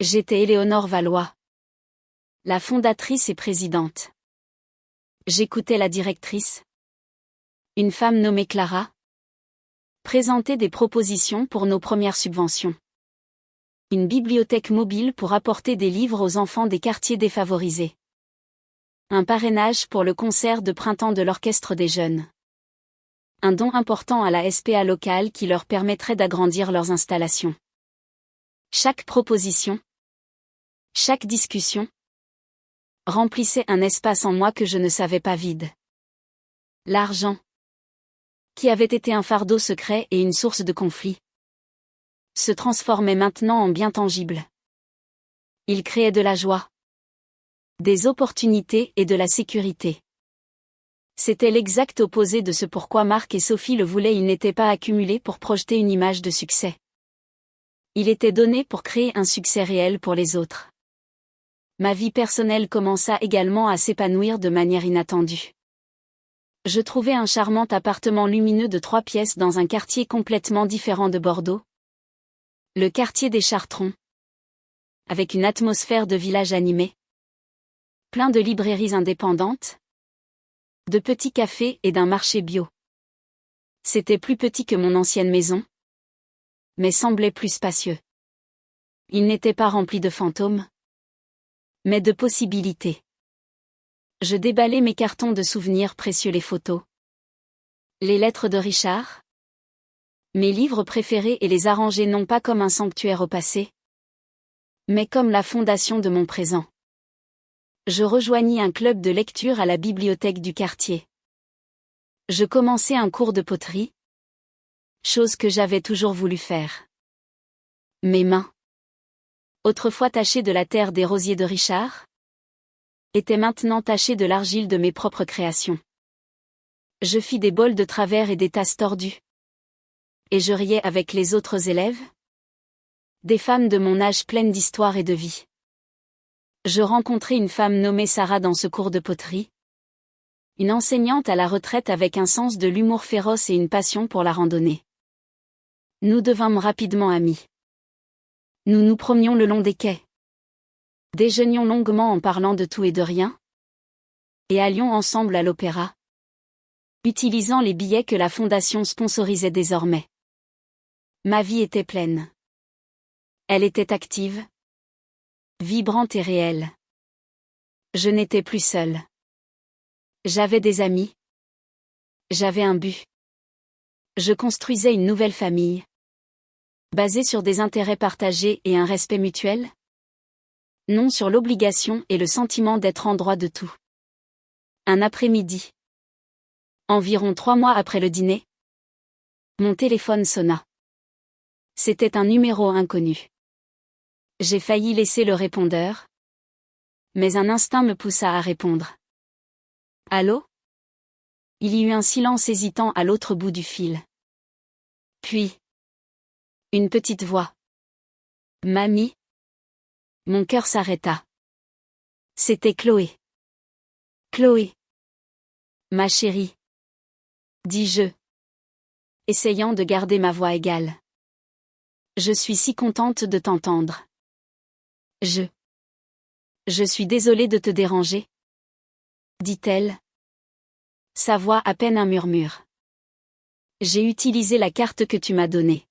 J'étais Éléonore Valois, la fondatrice et présidente. J'écoutais la directrice, une femme nommée Clara, présenter des propositions pour nos premières subventions. Une bibliothèque mobile pour apporter des livres aux enfants des quartiers défavorisés. Un parrainage pour le concert de printemps de l'Orchestre des Jeunes. Un don important à la SPA locale qui leur permettrait d'agrandir leurs installations. Chaque proposition, chaque discussion, remplissait un espace en moi que je ne savais pas vide. L'argent, qui avait été un fardeau secret et une source de conflit, se transformait maintenant en bien tangible. Il créait de la joie, des opportunités et de la sécurité. C'était l'exact opposé de ce pourquoi Marc et Sophie le voulaient. Il n'était pas accumulé pour projeter une image de succès. Il était donné pour créer un succès réel pour les autres. Ma vie personnelle commença également à s'épanouir de manière inattendue. Je trouvais un charmant appartement lumineux de 3 pièces dans un quartier complètement différent de Bordeaux. Le quartier des Chartrons. Avec une atmosphère de village animé. Plein de librairies indépendantes. De petits cafés et d'un marché bio. C'était plus petit que mon ancienne maison. Mais semblait plus spacieux. Il n'était pas rempli de fantômes. Mais de possibilités. Je déballais mes cartons de souvenirs précieux, les photos. Les lettres de Richard. Mes livres préférés, et les arrangeais non pas comme un sanctuaire au passé, mais comme la fondation de mon présent. Je rejoignis un club de lecture à la bibliothèque du quartier. Je commençais un cours de poterie. Chose que j'avais toujours voulu faire. Mes mains, autrefois tachées de la terre des rosiers de Richard, étaient maintenant tachées de l'argile de mes propres créations. Je fis des bols de travers et des tasses tordues. Et je riais avec les autres élèves. Des femmes de mon âge pleines d'histoire et de vie. Je rencontrai une femme nommée Sarah dans ce cours de poterie. Une enseignante à la retraite avec un sens de l'humour féroce et une passion pour la randonnée. Nous devînmes rapidement amis. Nous nous promenions le long des quais. Déjeunions longuement en parlant de tout et de rien. Et allions ensemble à l'opéra. Utilisant les billets que la fondation sponsorisait désormais. Ma vie était pleine. Elle était active. Vibrante et réelle. Je n'étais plus seule. J'avais des amis. J'avais un but. Je construisais une nouvelle famille. Basée sur des intérêts partagés et un respect mutuel. Non sur l'obligation et le sentiment d'être en droit de tout. Un après-midi. Environ 3 mois après le dîner. Mon téléphone sonna. C'était un numéro inconnu. J'ai failli laisser le répondeur. Mais un instinct me poussa à répondre. Allô ? Il y eut un silence hésitant à l'autre bout du fil. Puis, une petite voix. Mamie ? Mon cœur s'arrêta. C'était Chloé. Chloé. Ma chérie. Dis-je, essayant de garder ma voix égale. Je suis si contente de t'entendre. Je suis désolée de te déranger, dit-elle. Sa voix à peine un murmure. J'ai utilisé la carte que tu m'as donnée.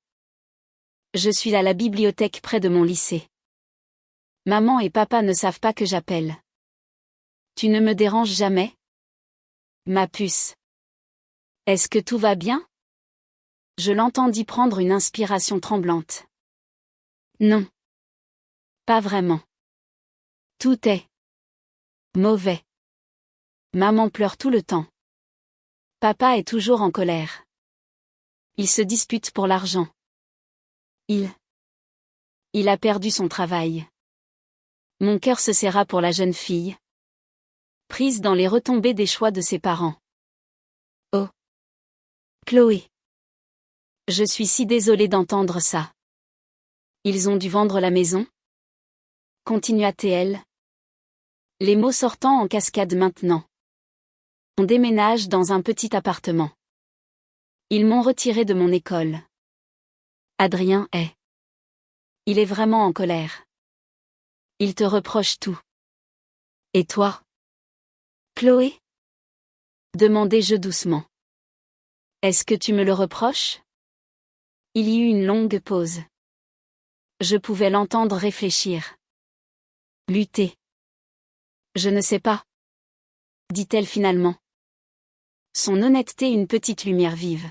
Je suis à la bibliothèque près de mon lycée. Maman et papa ne savent pas que j'appelle. Tu ne me déranges jamais ? Ma puce. Est-ce que tout va bien ? Je l'entendis prendre une inspiration tremblante. Non. Pas vraiment. Tout est mauvais. Maman pleure tout le temps. Papa est toujours en colère. Il se dispute pour l'argent. Il a perdu son travail. Mon cœur se serra pour la jeune fille. Prise dans les retombées des choix de ses parents. Oh. Chloé. Je suis si désolée d'entendre ça. Ils ont dû vendre la maison ? Continua-t-elle. Les mots sortant en cascade maintenant. On déménage dans un petit appartement. Ils m'ont retiré de mon école. Adrien est. Il est vraiment en colère. Il te reproche tout. Et toi ? Chloé ? Demandai-je doucement. Est-ce que tu me le reproches ? Il y eut une longue pause. Je pouvais l'entendre réfléchir. Lutter. Je ne sais pas. Dit-elle finalement. Son honnêteté une petite lumière vive.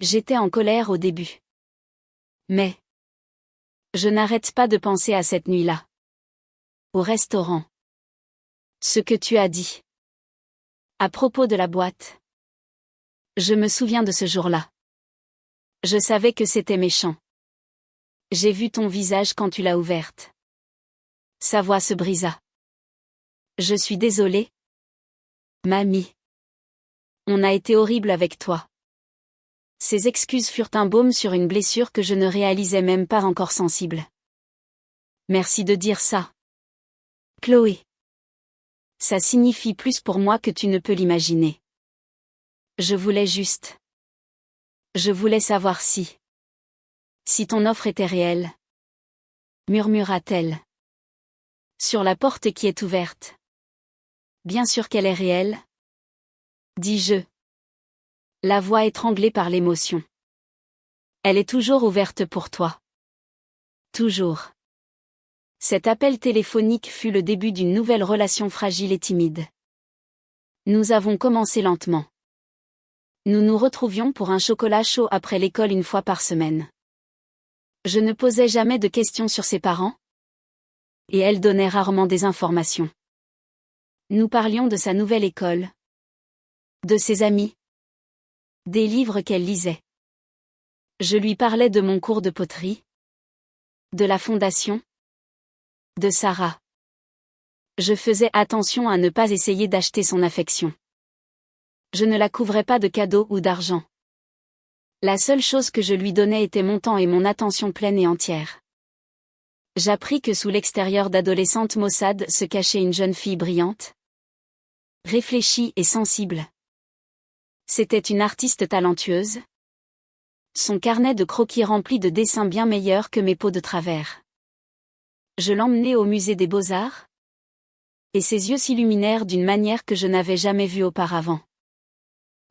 J'étais en colère au début. Mais je n'arrête pas de penser à cette nuit-là. Au restaurant. Ce que tu as dit. À propos de la boîte. Je me souviens de ce jour-là. Je savais que c'était méchant. J'ai vu ton visage quand tu l'as ouverte. Sa voix se brisa. Je suis désolée. Mamie. On a été horrible avec toi. Ses excuses furent un baume sur une blessure que je ne réalisais même pas encore sensible. Merci de dire ça. Chloé. Ça signifie plus pour moi que tu ne peux l'imaginer. Je voulais juste. Je voulais savoir si. Si ton offre était réelle. Murmura-t-elle. Sur la porte qui est ouverte. Bien sûr qu'elle est réelle. Dis-je. La voix étranglée par l'émotion. Elle est toujours ouverte pour toi. Toujours. Cet appel téléphonique fut le début d'une nouvelle relation fragile et timide. Nous avons commencé lentement. Nous nous retrouvions pour un chocolat chaud après l'école une fois par semaine. Je ne posais jamais de questions sur ses parents. Et elle donnait rarement des informations. Nous parlions de sa nouvelle école. De ses amis. Des livres qu'elle lisait. Je lui parlais de mon cours de poterie. De la fondation. De Sarah. Je faisais attention à ne pas essayer d'acheter son affection. Je ne la couvrais pas de cadeaux ou d'argent. La seule chose que je lui donnais était mon temps et mon attention pleine et entière. J'appris que sous l'extérieur d'adolescente maussade se cachait une jeune fille brillante. Réfléchie et sensible. C'était une artiste talentueuse. Son carnet de croquis rempli de dessins bien meilleurs que mes peaux de travers. Je l'emmenai au musée des Beaux-Arts. Et ses yeux s'illuminèrent d'une manière que je n'avais jamais vue auparavant.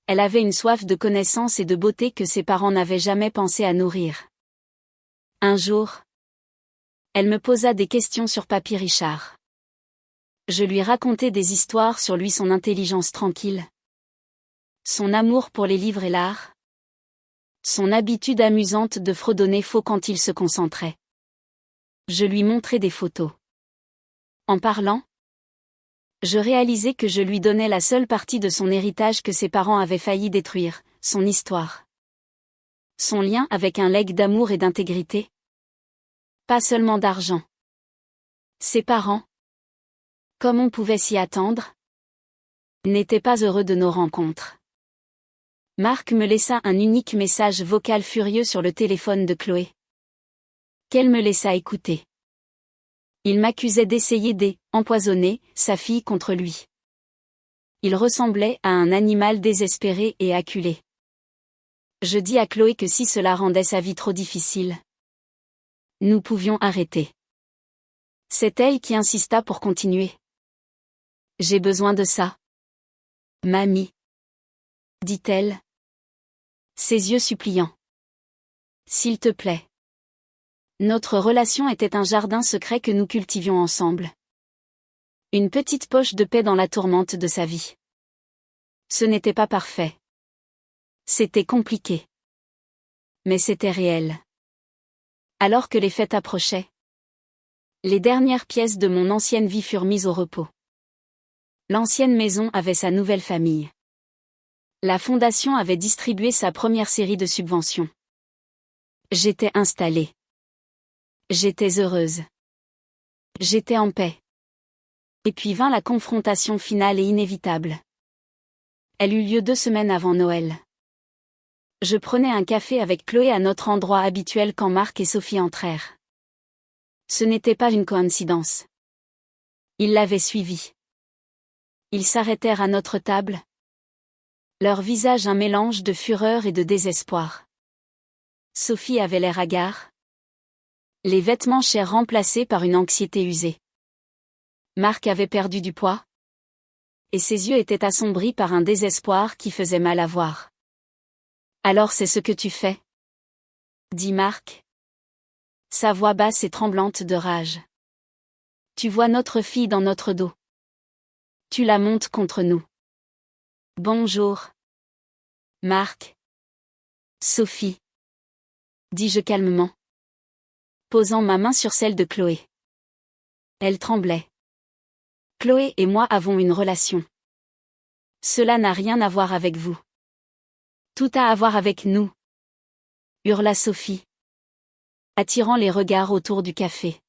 Elle avait une soif de connaissance et de beauté que ses parents n'avaient jamais pensé à nourrir. Un jour, elle me posa des questions sur Papy Richard. Je lui racontai des histoires sur lui, son intelligence tranquille. Son amour pour les livres et l'art. Son habitude amusante de fredonner faux quand il se concentrait. Je lui montrai des photos. En parlant, je réalisai que je lui donnais la seule partie de son héritage que ses parents avaient failli détruire, son histoire. Son lien avec un legs d'amour et d'intégrité. Pas seulement d'argent. Ses parents, comme on pouvait s'y attendre, n'étaient pas heureux de nos rencontres. Marc me laissa un unique message vocal furieux sur le téléphone de Chloé. Qu'elle me laissa écouter. Il m'accusait d'essayer d'empoisonner sa fille contre lui. Il ressemblait à un animal désespéré et acculé. Je dis à Chloé que si cela rendait sa vie trop difficile, nous pouvions arrêter. C'est elle qui insista pour continuer. J'ai besoin de ça. Mamie. Dit-elle. Ses yeux suppliants. S'il te plaît. Notre relation était un jardin secret que nous cultivions ensemble. Une petite poche de paix dans la tourmente de sa vie. Ce n'était pas parfait. C'était compliqué. Mais c'était réel. Alors que les fêtes approchaient, les dernières pièces de mon ancienne vie furent mises au repos. L'ancienne maison avait sa nouvelle famille. La fondation avait distribué sa première série de subventions. J'étais installée. J'étais heureuse. J'étais en paix. Et puis vint la confrontation finale et inévitable. Elle eut lieu 2 semaines avant Noël. Je prenais un café avec Chloé à notre endroit habituel quand Marc et Sophie entrèrent. Ce n'était pas une coïncidence. Ils l'avaient suivi. Ils s'arrêtèrent à notre table. Leur visage un mélange de fureur et de désespoir. Sophie avait l'air hagard. Les vêtements chers remplacés par une anxiété usée. Marc avait perdu du poids. Et ses yeux étaient assombris par un désespoir qui faisait mal à voir. Alors c'est ce que tu fais? Dit Marc. Sa voix basse et tremblante de rage. Tu vois notre fille dans notre dos. Tu la montes contre nous. Bonjour. Marc. Sophie. Dis-je calmement. Posant ma main sur celle de Chloé. Elle tremblait. Chloé et moi avons une relation. Cela n'a rien à voir avec vous. Tout a à voir avec nous. Hurla Sophie. Attirant les regards autour du café.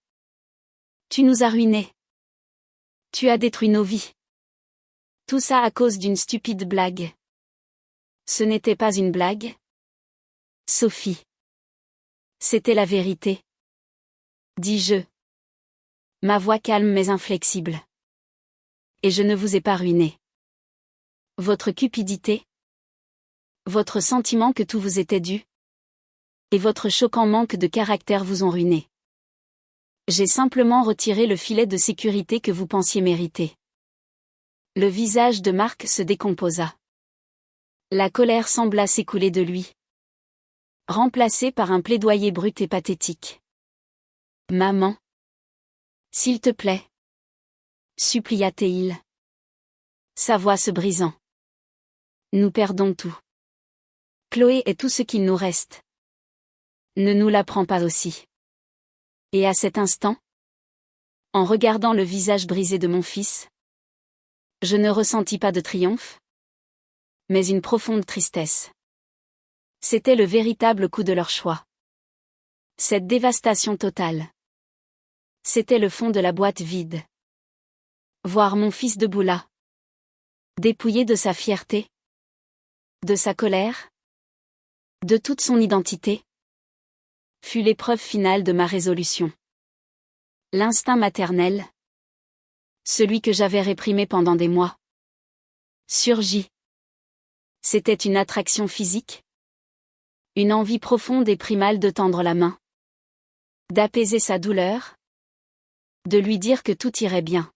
Tu nous as ruinés. Tu as détruit nos vies. Tout ça à cause d'une stupide blague. Ce n'était pas une blague. Sophie. C'était la vérité. Dis-je. Ma voix calme mais inflexible. Et je ne vous ai pas ruiné. Votre cupidité, Votre sentiment que tout vous était dû et votre choquant manque de caractère vous ont ruiné. J'ai simplement retiré le filet de sécurité que vous pensiez mériter. Le visage de Marc se décomposa. La colère sembla s'écouler de lui, remplacée par un plaidoyer brut et pathétique. Maman. S'il te plaît. Supplia-t-il. Sa voix se brisant. Nous perdons tout. Chloé est tout ce qu'il nous reste. Ne nous l'apprends pas aussi. Et à cet instant, en regardant le visage brisé de mon fils, je ne ressentis pas de triomphe, mais une profonde tristesse. C'était le véritable coup de leur choix. Cette dévastation totale. C'était le fond de la boîte vide. Voir mon fils debout là, dépouillé de sa fierté, de sa colère, de toute son identité, fut l'épreuve finale de ma résolution. L'instinct maternel, celui que j'avais réprimé pendant des mois, surgit. C'était une attraction physique, une envie profonde et primale de tendre la main, d'apaiser sa douleur, de lui dire que tout irait bien.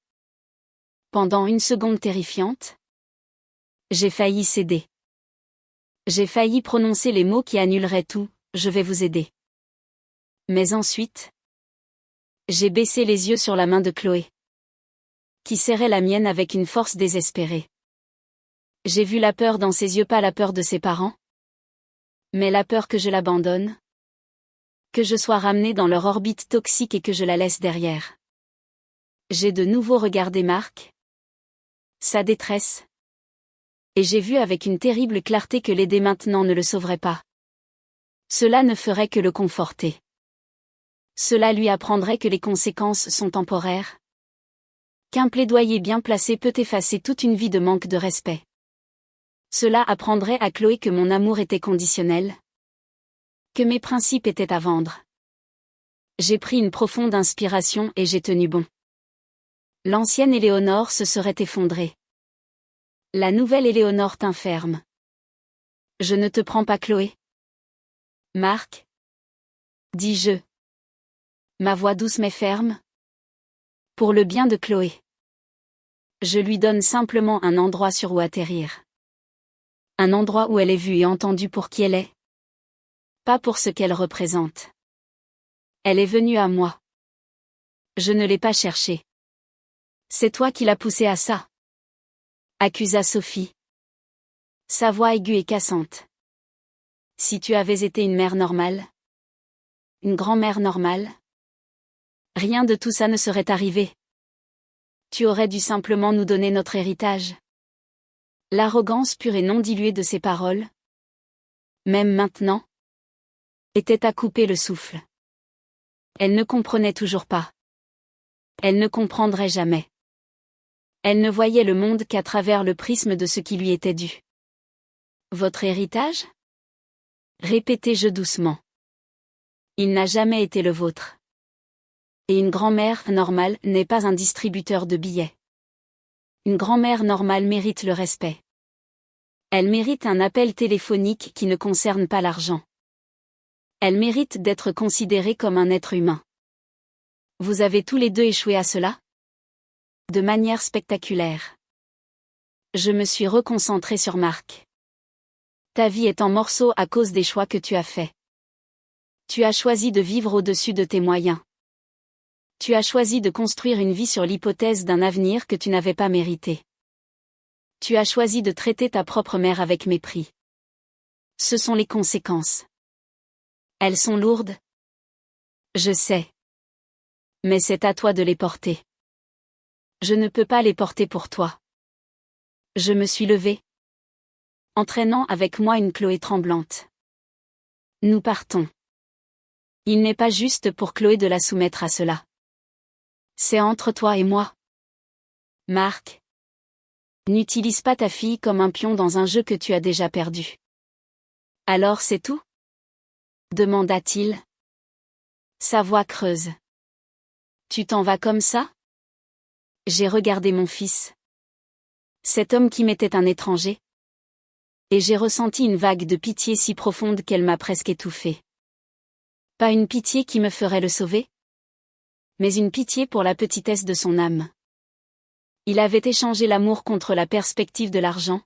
Pendant une seconde terrifiante, j'ai failli céder. J'ai failli prononcer les mots qui annuleraient tout, je vais vous aider. Mais ensuite, j'ai baissé les yeux sur la main de Chloé, qui serrait la mienne avec une force désespérée. J'ai vu la peur dans ses yeux, pas la peur de ses parents, mais la peur que je l'abandonne, que je sois ramenée dans leur orbite toxique et que je la laisse derrière. J'ai de nouveau regardé Marc, sa détresse, et j'ai vu avec une terrible clarté que l'aider maintenant ne le sauverait pas. Cela ne ferait que le conforter. Cela lui apprendrait que les conséquences sont temporaires, qu'un plaidoyer bien placé peut effacer toute une vie de manque de respect. Cela apprendrait à Chloé que mon amour était conditionnel, que mes principes étaient à vendre. J'ai pris une profonde inspiration et j'ai tenu bon. L'ancienne Éléonore se serait effondrée. La nouvelle Éléonore tint ferme. Je ne te prends pas, Chloé. Marc, dis-je. Ma voix douce mais ferme. Pour le bien de Chloé. Je lui donne simplement un endroit sur où atterrir. Un endroit où elle est vue et entendue pour qui elle est. Pas pour ce qu'elle représente. Elle est venue à moi. Je ne l'ai pas cherchée. C'est toi qui l'as poussée à ça. Accusa Sophie. Sa voix aiguë et cassante. Si tu avais été une mère normale. Une grand-mère normale. Rien de tout ça ne serait arrivé. Tu aurais dû simplement nous donner notre héritage. L'arrogance pure et non diluée de ses paroles, même maintenant, était à couper le souffle. Elle ne comprenait toujours pas. Elle ne comprendrait jamais. Elle ne voyait le monde qu'à travers le prisme de ce qui lui était dû. Votre héritage ? Répétai-je doucement. Il n'a jamais été le vôtre. Et une grand-mère normale n'est pas un distributeur de billets. Une grand-mère normale mérite le respect. Elle mérite un appel téléphonique qui ne concerne pas l'argent. Elle mérite d'être considérée comme un être humain. Vous avez tous les deux échoué à cela ? De manière spectaculaire. Je me suis reconcentrée sur Marc. Ta vie est en morceaux à cause des choix que tu as faits. Tu as choisi de vivre au-dessus de tes moyens. Tu as choisi de construire une vie sur l'hypothèse d'un avenir que tu n'avais pas mérité. Tu as choisi de traiter ta propre mère avec mépris. Ce sont les conséquences. Elles sont lourdes. Je sais. Mais c'est à toi de les porter. Je ne peux pas les porter pour toi. Je me suis levée, entraînant avec moi une Chloé tremblante. Nous partons. Il n'est pas juste pour Chloé de la soumettre à cela. C'est entre toi et moi. Marc. N'utilise pas ta fille comme un pion dans un jeu que tu as déjà perdu. Alors c'est tout ? Demanda-t-il. Sa voix creuse. Tu t'en vas comme ça ? J'ai regardé mon fils. Cet homme qui m'était un étranger. Et j'ai ressenti une vague de pitié si profonde qu'elle m'a presque étouffée. Pas une pitié qui me ferait le sauver, mais une pitié pour la petitesse de son âme. Il avait échangé l'amour contre la perspective de l'argent.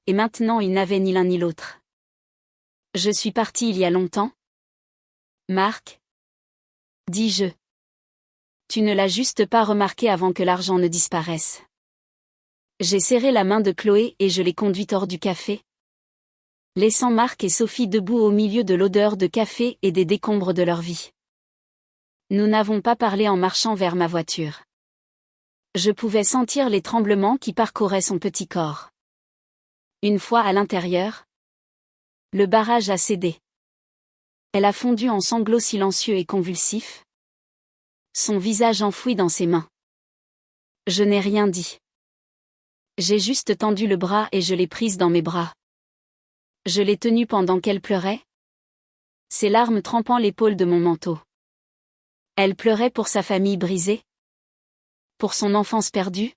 Et maintenant il n'avait ni l'un ni l'autre. Je suis parti il y a longtemps. Marc, dis-je. Tu ne l'as juste pas remarqué avant que l'argent ne disparaisse. J'ai serré la main de Chloé et je l'ai conduite hors du café, laissant Marc et Sophie debout au milieu de l'odeur de café et des décombres de leur vie. Nous n'avons pas parlé en marchant vers ma voiture. Je pouvais sentir les tremblements qui parcouraient son petit corps. Une fois à l'intérieur, le barrage a cédé. Elle a fondu en sanglots silencieux et convulsifs, son visage enfoui dans ses mains. Je n'ai rien dit. J'ai juste tendu le bras et je l'ai prise dans mes bras. Je l'ai tenue pendant qu'elle pleurait, ses larmes trempant l'épaule de mon manteau. Elle pleurait pour sa famille brisée, pour son enfance perdue,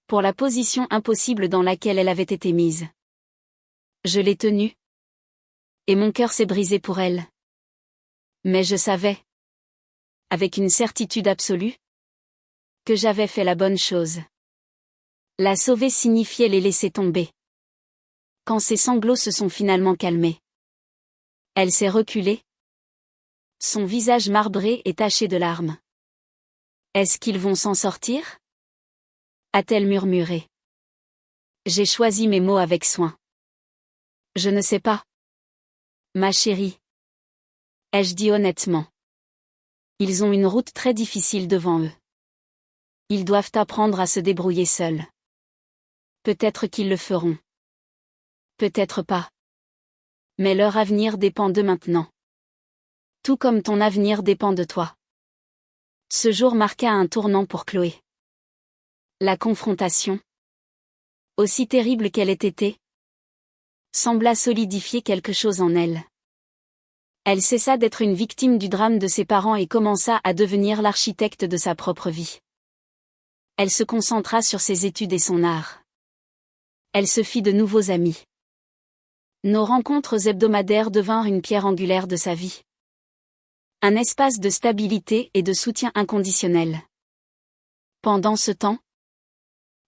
pour la position impossible dans laquelle elle avait été mise. Je l'ai tenue, et mon cœur s'est brisé pour elle. Mais je savais, avec une certitude absolue, que j'avais fait la bonne chose. La sauver signifiait les laisser tomber. Quand ses sanglots se sont finalement calmés, elle s'est reculée, son visage marbré et taché de larmes. Est-ce qu'ils vont s'en sortir? A-t-elle murmuré. J'ai choisi mes mots avec soin. Je ne sais pas. Ma chérie. Ai-je dit honnêtement. Ils ont une route très difficile devant eux. Ils doivent apprendre à se débrouiller seuls. Peut-être qu'ils le feront. Peut-être pas. Mais leur avenir dépend d'eux maintenant. Tout comme ton avenir dépend de toi. Ce jour marqua un tournant pour Chloé. La confrontation, aussi terrible qu'elle ait été, sembla solidifier quelque chose en elle. Elle cessa d'être une victime du drame de ses parents et commença à devenir l'architecte de sa propre vie. Elle se concentra sur ses études et son art. Elle se fit de nouveaux amis. Nos rencontres hebdomadaires devinrent une pierre angulaire de sa vie. Un espace de stabilité et de soutien inconditionnel. Pendant ce temps,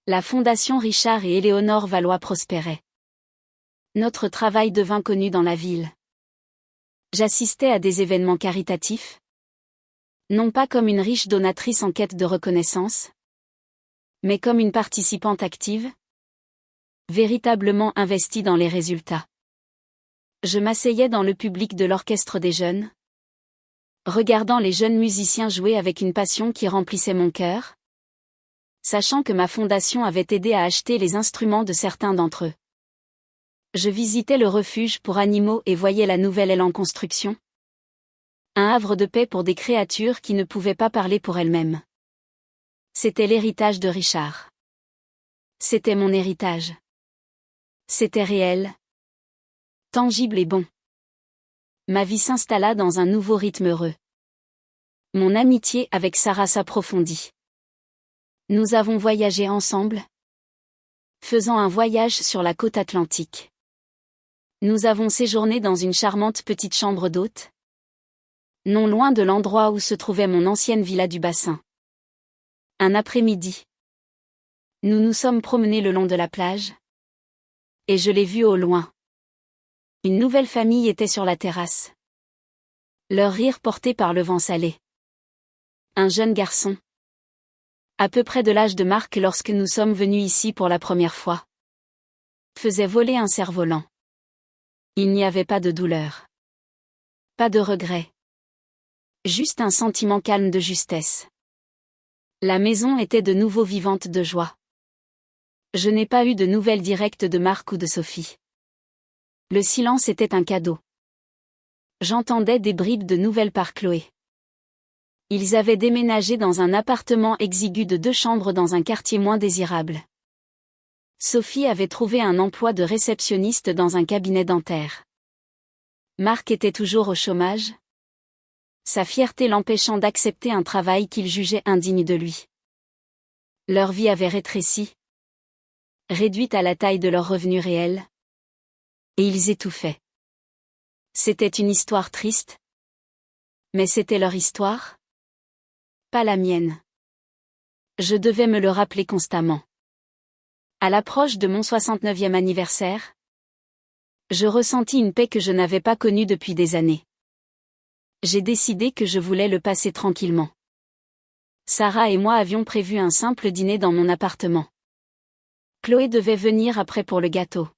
la Fondation Richard et Éléonore Valois prospérait. Notre travail devint connu dans la ville. J'assistais à des événements caritatifs, non pas comme une riche donatrice en quête de reconnaissance, mais comme une participante active, véritablement investie dans les résultats. Je m'asseyais dans le public de l'orchestre des jeunes, regardant les jeunes musiciens jouer avec une passion qui remplissait mon cœur, sachant que ma fondation avait aidé à acheter les instruments de certains d'entre eux. Je visitais le refuge pour animaux et voyais la nouvelle aile en construction. Un havre de paix pour des créatures qui ne pouvaient pas parler pour elles-mêmes. C'était l'héritage de Richard. C'était mon héritage. C'était réel, tangible et bon. Ma vie s'installa dans un nouveau rythme heureux. Mon amitié avec Sarah s'approfondit. Nous avons voyagé ensemble, faisant un voyage sur la côte atlantique. Nous avons séjourné dans une charmante petite chambre d'hôte, non loin de l'endroit où se trouvait mon ancienne villa du bassin. Un après-midi, nous nous sommes promenés le long de la plage, et je l'ai vue au loin. Une nouvelle famille était sur la terrasse. Leur rire porté par le vent salé. Un jeune garçon, à peu près de l'âge de Marc lorsque nous sommes venus ici pour la première fois, faisait voler un cerf-volant. Il n'y avait pas de douleur. Pas de regret. Juste un sentiment calme de justesse. La maison était de nouveau vivante de joie. Je n'ai pas eu de nouvelles directes de Marc ou de Sophie. Le silence était un cadeau. J'entendais des bribes de nouvelles par Chloé. Ils avaient déménagé dans un appartement exigu de 2 chambres dans un quartier moins désirable. Sophie avait trouvé un emploi de réceptionniste dans un cabinet dentaire. Marc était toujours au chômage, sa fierté l'empêchant d'accepter un travail qu'il jugeait indigne de lui. Leur vie avait rétréci. réduites à la taille de leurs revenus réels. Et ils étouffaient. C'était une histoire triste. Mais c'était leur histoire. Pas la mienne. Je devais me le rappeler constamment. À l'approche de mon 69e anniversaire, je ressentis une paix que je n'avais pas connue depuis des années. J'ai décidé que je voulais le passer tranquillement. Sarah et moi avions prévu un simple dîner dans mon appartement. Chloé devait venir après pour le gâteau.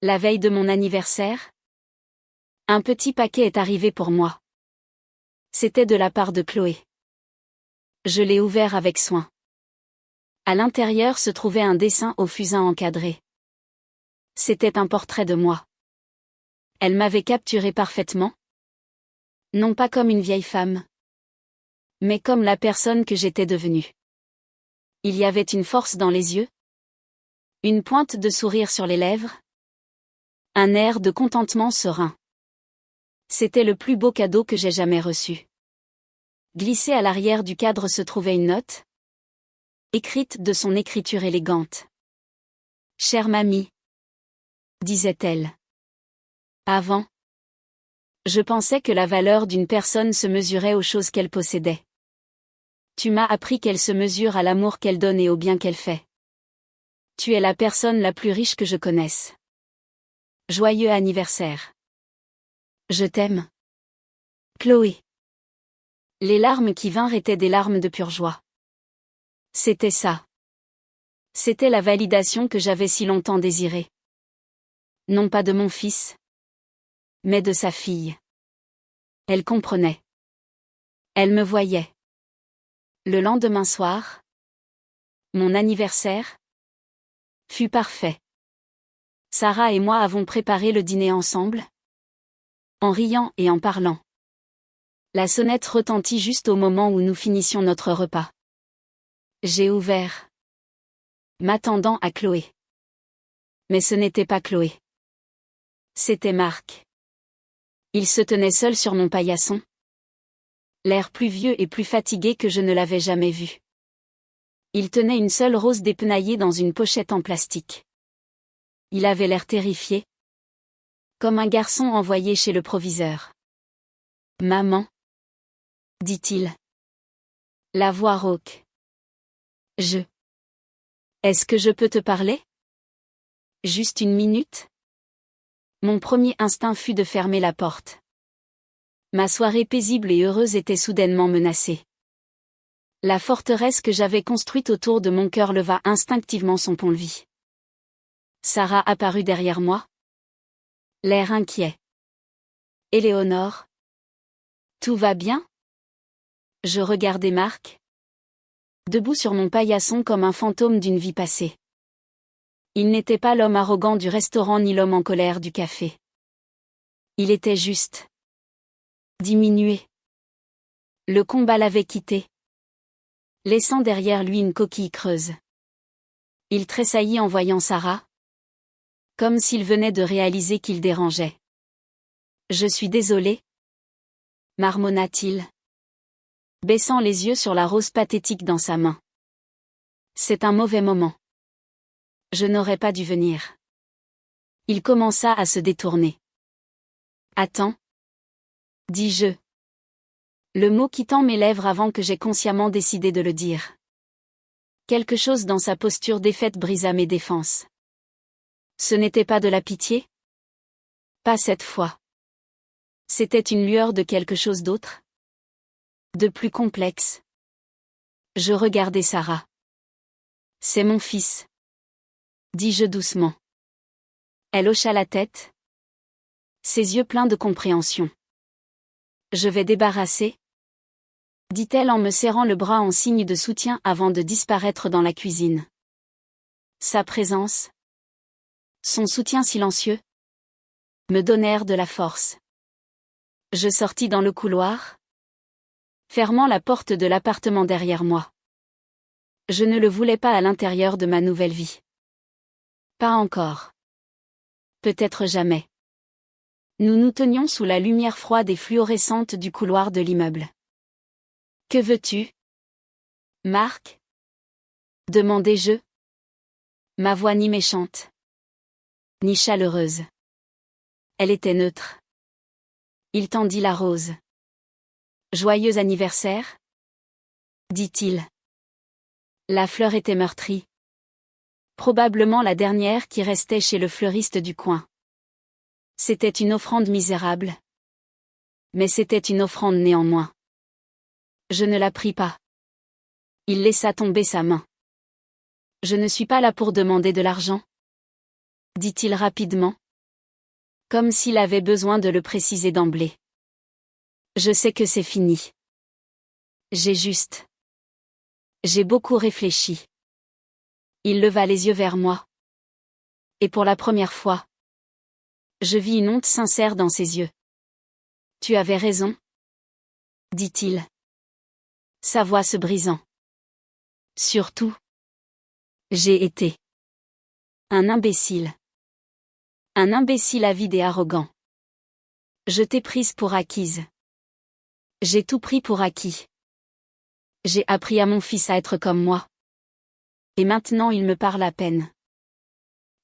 La veille de mon anniversaire, un petit paquet est arrivé pour moi. C'était de la part de Chloé. Je l'ai ouvert avec soin. À l'intérieur se trouvait un dessin au fusain encadré. C'était un portrait de moi. Elle m'avait capturé parfaitement. Non pas comme une vieille femme, mais comme la personne que j'étais devenue. Il y avait une force dans les yeux, une pointe de sourire sur les lèvres, un air de contentement serein. C'était le plus beau cadeau que j'ai jamais reçu. Glissée à l'arrière du cadre se trouvait une note, écrite de son écriture élégante. « Chère mamie », disait-elle. Avant, je pensais que la valeur d'une personne se mesurait aux choses qu'elle possédait. Tu m'as appris qu'elle se mesure à l'amour qu'elle donne et au bien qu'elle fait. Tu es la personne la plus riche que je connaisse. Joyeux anniversaire. Je t'aime. Chloé. Les larmes qui vinrent étaient des larmes de pure joie. C'était ça. C'était la validation que j'avais si longtemps désirée. Non pas de mon fils, mais de sa fille. Elle comprenait. Elle me voyait. Le lendemain soir, mon anniversaire fut parfait. Sarah et moi avons préparé le dîner ensemble, en riant et en parlant. La sonnette retentit juste au moment où nous finissions notre repas. J'ai ouvert, m'attendant à Chloé. Mais ce n'était pas Chloé. C'était Marc. Il se tenait seul sur mon paillasson, l'air plus vieux et plus fatigué que je ne l'avais jamais vu. Il tenait une seule rose dépenaillée dans une pochette en plastique. Il avait l'air terrifié, comme un garçon envoyé chez le proviseur. « Maman », dit-il. La voix rauque. « Est-ce que je peux te parler ? Juste une minute ?» Mon premier instinct fut de fermer la porte. Ma soirée paisible et heureuse était soudainement menacée. La forteresse que j'avais construite autour de mon cœur leva instinctivement son pont-levis. Sarah apparut derrière moi, l'air inquiet. « Éléonore ? Tout va bien ? » Je regardais Marc, debout sur mon paillasson comme un fantôme d'une vie passée. Il n'était pas l'homme arrogant du restaurant ni l'homme en colère du café. Il était juste. Diminué. Le combat l'avait quitté, laissant derrière lui une coquille creuse. Il tressaillit en voyant Sarah, comme s'il venait de réaliser qu'il dérangeait. « Je suis désolé, » marmonna-t-il, baissant les yeux sur la rose pathétique dans sa main. « C'est un mauvais moment. Je n'aurais pas dû venir. » Il commença à se détourner. « Attends, » dis-je, le mot quittant mes lèvres avant que j'aie consciemment décidé de le dire. Quelque chose dans sa posture défaite brisa mes défenses. Ce n'était pas de la pitié ? Pas cette fois. C'était une lueur de quelque chose d'autre ? De plus complexe. Je regardais Sarah. « C'est mon fils, » dis-je doucement. Elle hocha la tête, ses yeux pleins de compréhension. « Je vais débarrasser, » dit-elle en me serrant le bras en signe de soutien avant de disparaître dans la cuisine. Sa présence, son soutien silencieux, me donnèrent de la force. Je sortis dans le couloir, fermant la porte de l'appartement derrière moi. Je ne le voulais pas à l'intérieur de ma nouvelle vie. Pas encore. Peut-être jamais. Nous nous tenions sous la lumière froide et fluorescente du couloir de l'immeuble. « Que veux-tu, Marc ? demandai-je. Ma voix ni méchante, ni chaleureuse. Elle était neutre. Il tendit la rose. Joyeux anniversaire, dit-il. La fleur était meurtrie. Probablement la dernière qui restait chez le fleuriste du coin. C'était une offrande misérable. Mais c'était une offrande néanmoins. Je ne la pris pas. Il laissa tomber sa main. Je ne suis pas là pour demander de l'argent, dit-il rapidement. Comme s'il avait besoin de le préciser d'emblée. Je sais que c'est fini. J'ai beaucoup réfléchi. Il leva les yeux vers moi. Et pour la première fois, je vis une honte sincère dans ses yeux. Tu avais raison, dit-il. Sa voix se brisant. Surtout, j'ai été un imbécile. Un imbécile avide et arrogant. Je t'ai prise pour acquise. J'ai tout pris pour acquis. J'ai appris à mon fils à être comme moi. Et maintenant il me parle à peine.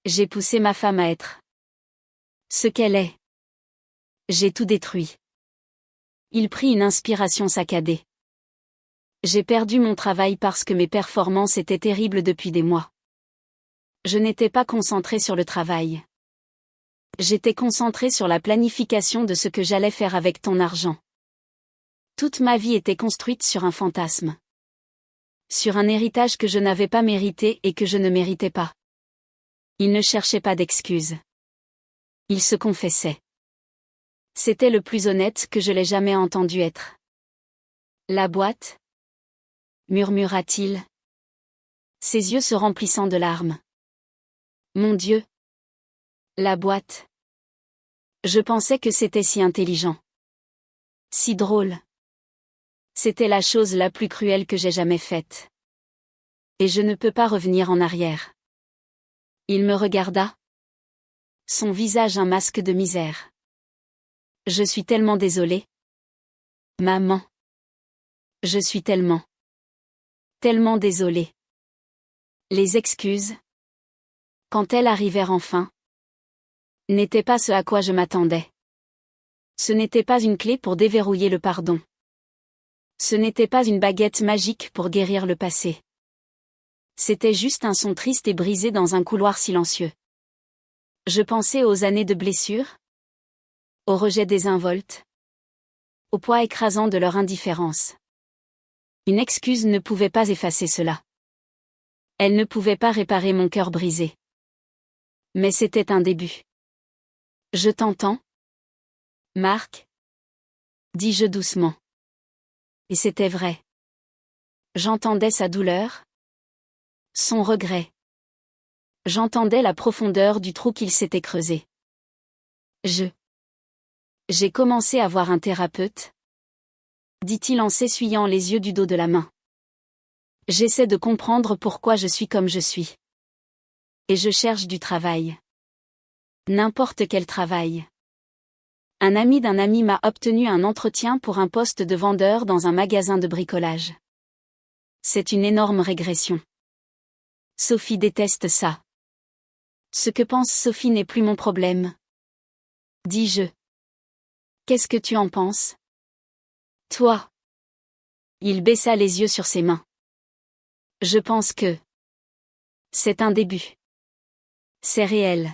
J'ai poussé ma femme à être ce qu'elle est. J'ai tout détruit. Il prit une inspiration saccadée. J'ai perdu mon travail parce que mes performances étaient terribles depuis des mois. Je n'étais pas concentré sur le travail. J'étais concentré sur la planification de ce que j'allais faire avec ton argent. Toute ma vie était construite sur un fantasme. Sur un héritage que je n'avais pas mérité et que je ne méritais pas. Il ne cherchait pas d'excuses. Il se confessait. C'était le plus honnête que je l'ai jamais entendu être. La boîte ? Murmura-t-il. Ses yeux se remplissant de larmes. Mon Dieu. La boîte. Je pensais que c'était si intelligent. Si drôle. C'était la chose la plus cruelle que j'ai jamais faite. Et je ne peux pas revenir en arrière. Il me regarda. Son visage un masque de misère. Je suis tellement désolée. Maman. Je suis tellement désolée. Les excuses, quand elles arrivèrent enfin, n'étaient pas ce à quoi je m'attendais. Ce n'était pas une clé pour déverrouiller le pardon. Ce n'était pas une baguette magique pour guérir le passé. C'était juste un son triste et brisé dans un couloir silencieux. Je pensais aux années de blessures, au rejet désinvolte, au poids écrasant de leur indifférence. Une excuse ne pouvait pas effacer cela. Elle ne pouvait pas réparer mon cœur brisé. Mais c'était un début. Je t'entends, Marc, dis-je doucement. Et c'était vrai. J'entendais sa douleur, son regret. J'entendais la profondeur du trou qu'il s'était creusé. J'ai commencé à voir un thérapeute, dit-il en s'essuyant les yeux du dos de la main. J'essaie de comprendre pourquoi je suis comme je suis. Et je cherche du travail. N'importe quel travail. Un ami d'un ami m'a obtenu un entretien pour un poste de vendeur dans un magasin de bricolage. C'est une énorme régression. Sophie déteste ça. Ce que pense Sophie n'est plus mon problème. Dis-je. Qu'est-ce que tu en penses? Toi. Il baissa les yeux sur ses mains. Je pense que c'est un début. C'est réel.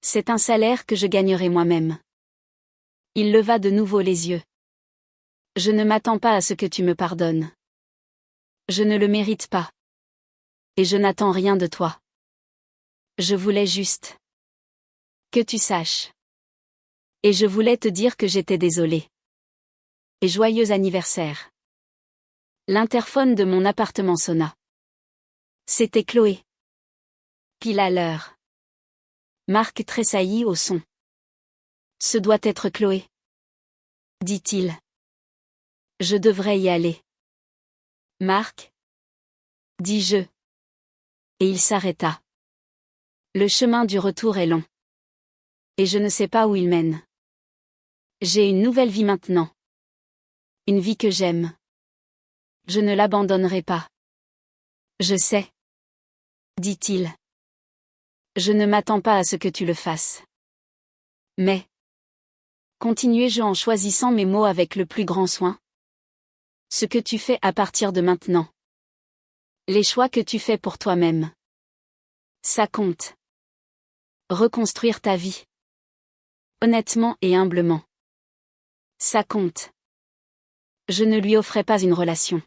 C'est un salaire que je gagnerai moi-même. Il leva de nouveau les yeux. Je ne m'attends pas à ce que tu me pardonnes. Je ne le mérite pas. Et je n'attends rien de toi. Je voulais juste que tu saches. Et je voulais te dire que j'étais désolée. Et joyeux anniversaire. L'interphone de mon appartement sonna. C'était Chloé. Pile à l'heure. Marc tressaillit au son. Ce doit être Chloé, dit-il. Je devrais y aller. Marc, dis-je. Et il s'arrêta. Le chemin du retour est long. Et je ne sais pas où il mène. J'ai une nouvelle vie maintenant. Une vie que j'aime. Je ne l'abandonnerai pas. Je sais. dit-il. Je ne m'attends pas à ce que tu le fasses. Mais, continuai-je en choisissant mes mots avec le plus grand soin. Ce que tu fais à partir de maintenant. Les choix que tu fais pour toi-même. Ça compte. Reconstruire ta vie. Honnêtement et humblement. Ça compte. Je ne lui offrais pas une relation.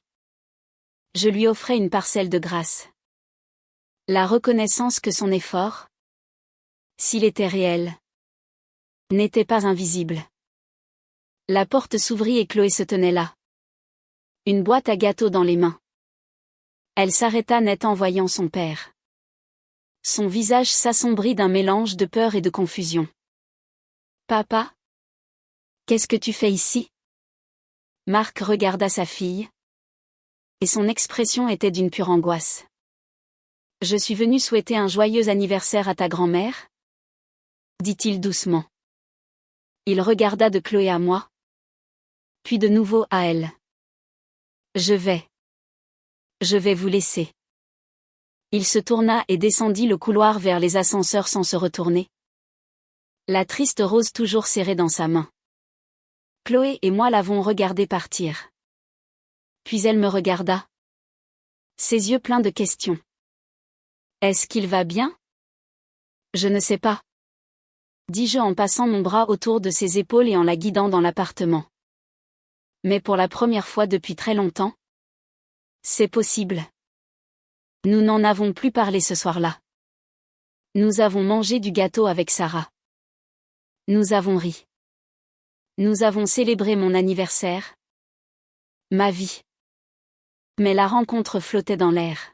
Je lui offrais une parcelle de grâce. La reconnaissance que son effort, s'il était réel, n'était pas invisible. La porte s'ouvrit et Chloé se tenait là. Une boîte à gâteaux dans les mains. Elle s'arrêta net en voyant son père. Son visage s'assombrit d'un mélange de peur et de confusion. Papa? Qu'est-ce que tu fais ici? Marc regarda sa fille. Et son expression était d'une pure angoisse. Je suis venu souhaiter un joyeux anniversaire à ta grand-mère? Dit-il doucement. Il regarda de Chloé à moi. Puis de nouveau à elle. Je vais vous laisser. Il se tourna et descendit le couloir vers les ascenseurs sans se retourner. La triste rose toujours serrée dans sa main. Chloé et moi l'avons regardé partir. Puis elle me regarda. Ses yeux pleins de questions. Est-ce qu'il va bien? Je ne sais pas. Dis-je en passant mon bras autour de ses épaules et en la guidant dans l'appartement. Mais pour la première fois depuis très longtemps. C'est possible. Nous n'en avons plus parlé ce soir-là. Nous avons mangé du gâteau avec Sarah. Nous avons ri. Nous avons célébré mon anniversaire. Ma vie. Mais la rencontre flottait dans l'air.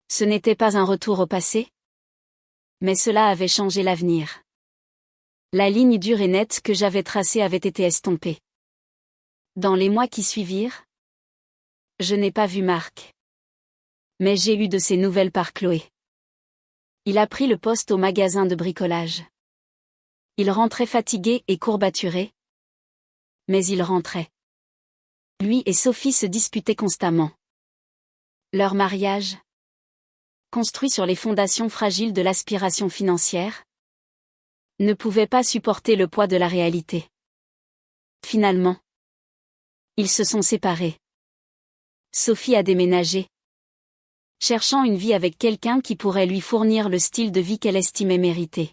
Ce n'était pas un retour au passé. Mais cela avait changé l'avenir. La ligne dure et nette que j'avais tracée avait été estompée. Dans les mois qui suivirent, je n'ai pas vu Marc. Mais j'ai eu de ses nouvelles par Chloé. Il a pris le poste au magasin de bricolage. Il rentrait fatigué et courbaturé. Mais il rentrait. Lui et Sophie se disputaient constamment. Leur mariage, construit sur les fondations fragiles de l'aspiration financière, ne pouvait pas supporter le poids de la réalité. Finalement, ils se sont séparés. Sophie a déménagé, cherchant une vie avec quelqu'un qui pourrait lui fournir le style de vie qu'elle estimait mériter.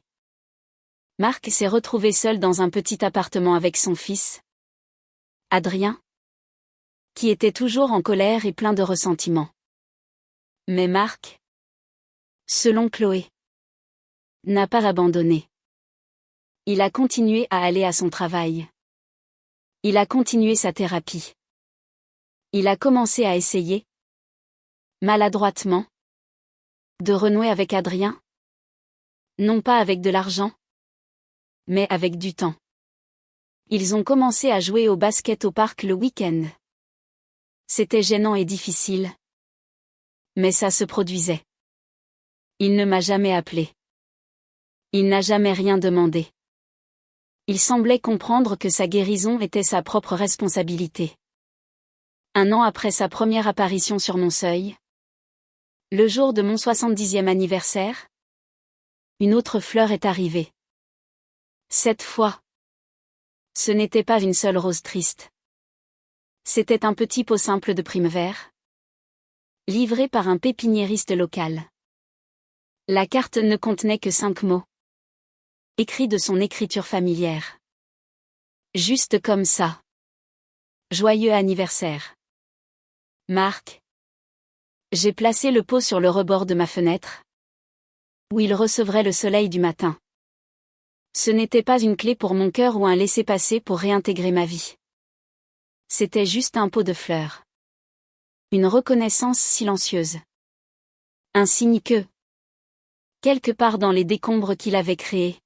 Marc s'est retrouvé seul dans un petit appartement avec son fils, Adrien, qui était toujours en colère et plein de ressentiment. Mais Marc, selon Chloé, n'a pas abandonné. Il a continué à aller à son travail. Il a continué sa thérapie. Il a commencé à essayer, maladroitement, de renouer avec Adrien. Non pas avec de l'argent, mais avec du temps. Ils ont commencé à jouer au basket au parc le week-end. C'était gênant et difficile. Mais ça se produisait. Il ne m'a jamais appelé. Il n'a jamais rien demandé. Il semblait comprendre que sa guérison était sa propre responsabilité. 1 an après sa première apparition sur mon seuil, le jour de mon 70e anniversaire, une autre fleur est arrivée. Cette fois, ce n'était pas une seule rose triste. C'était un petit pot simple de Primevère, livré par un pépiniériste local. La carte ne contenait que 5 mots, écrits de son écriture familière. Juste comme ça. Joyeux anniversaire. Marc. J'ai placé le pot sur le rebord de ma fenêtre, où il recevrait le soleil du matin. Ce n'était pas une clé pour mon cœur ou un laissez-passer pour réintégrer ma vie. C'était juste un pot de fleurs. Une reconnaissance silencieuse. Un signe que, quelque part dans les décombres qu'il avait créés,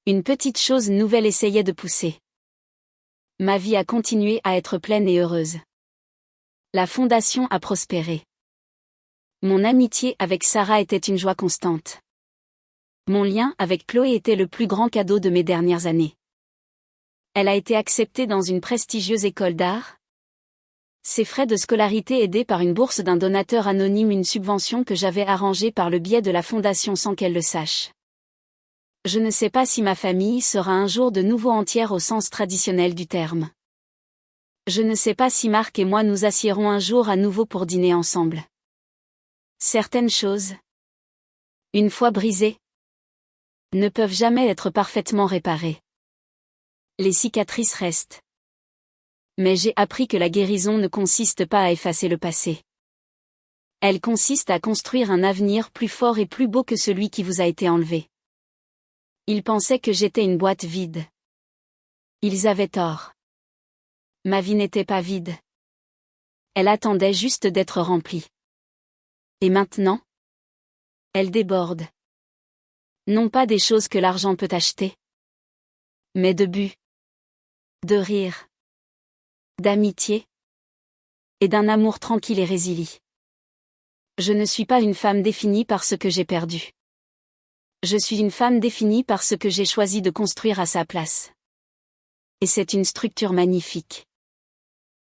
une petite chose nouvelle essayait de pousser. Ma vie a continué à être pleine et heureuse. La fondation a prospéré. Mon amitié avec Sarah était une joie constante. Mon lien avec Chloé était le plus grand cadeau de mes dernières années. Elle a été acceptée dans une prestigieuse école d'art, Ses frais de scolarité aidés par une bourse d'un donateur anonyme, une subvention que j'avais arrangée par le biais de la fondation sans qu'elle le sache. Je ne sais pas si ma famille sera un jour de nouveau entière au sens traditionnel du terme. Je ne sais pas si Marc et moi nous assiérons un jour à nouveau pour dîner ensemble. Certaines choses, une fois brisées, ne peuvent jamais être parfaitement réparées. Les cicatrices restent. Mais j'ai appris que la guérison ne consiste pas à effacer le passé. Elle consiste à construire un avenir plus fort et plus beau que celui qui vous a été enlevé. Ils pensaient que j'étais une boîte vide. Ils avaient tort. Ma vie n'était pas vide. Elle attendait juste d'être remplie. Et maintenant, elle déborde. Non pas des choses que l'argent peut acheter, mais de but, de rire, d'amitié et d'un amour tranquille et résili. Je ne suis pas une femme définie par ce que j'ai perdu. Je suis une femme définie par ce que j'ai choisi de construire à sa place. Et c'est une structure magnifique.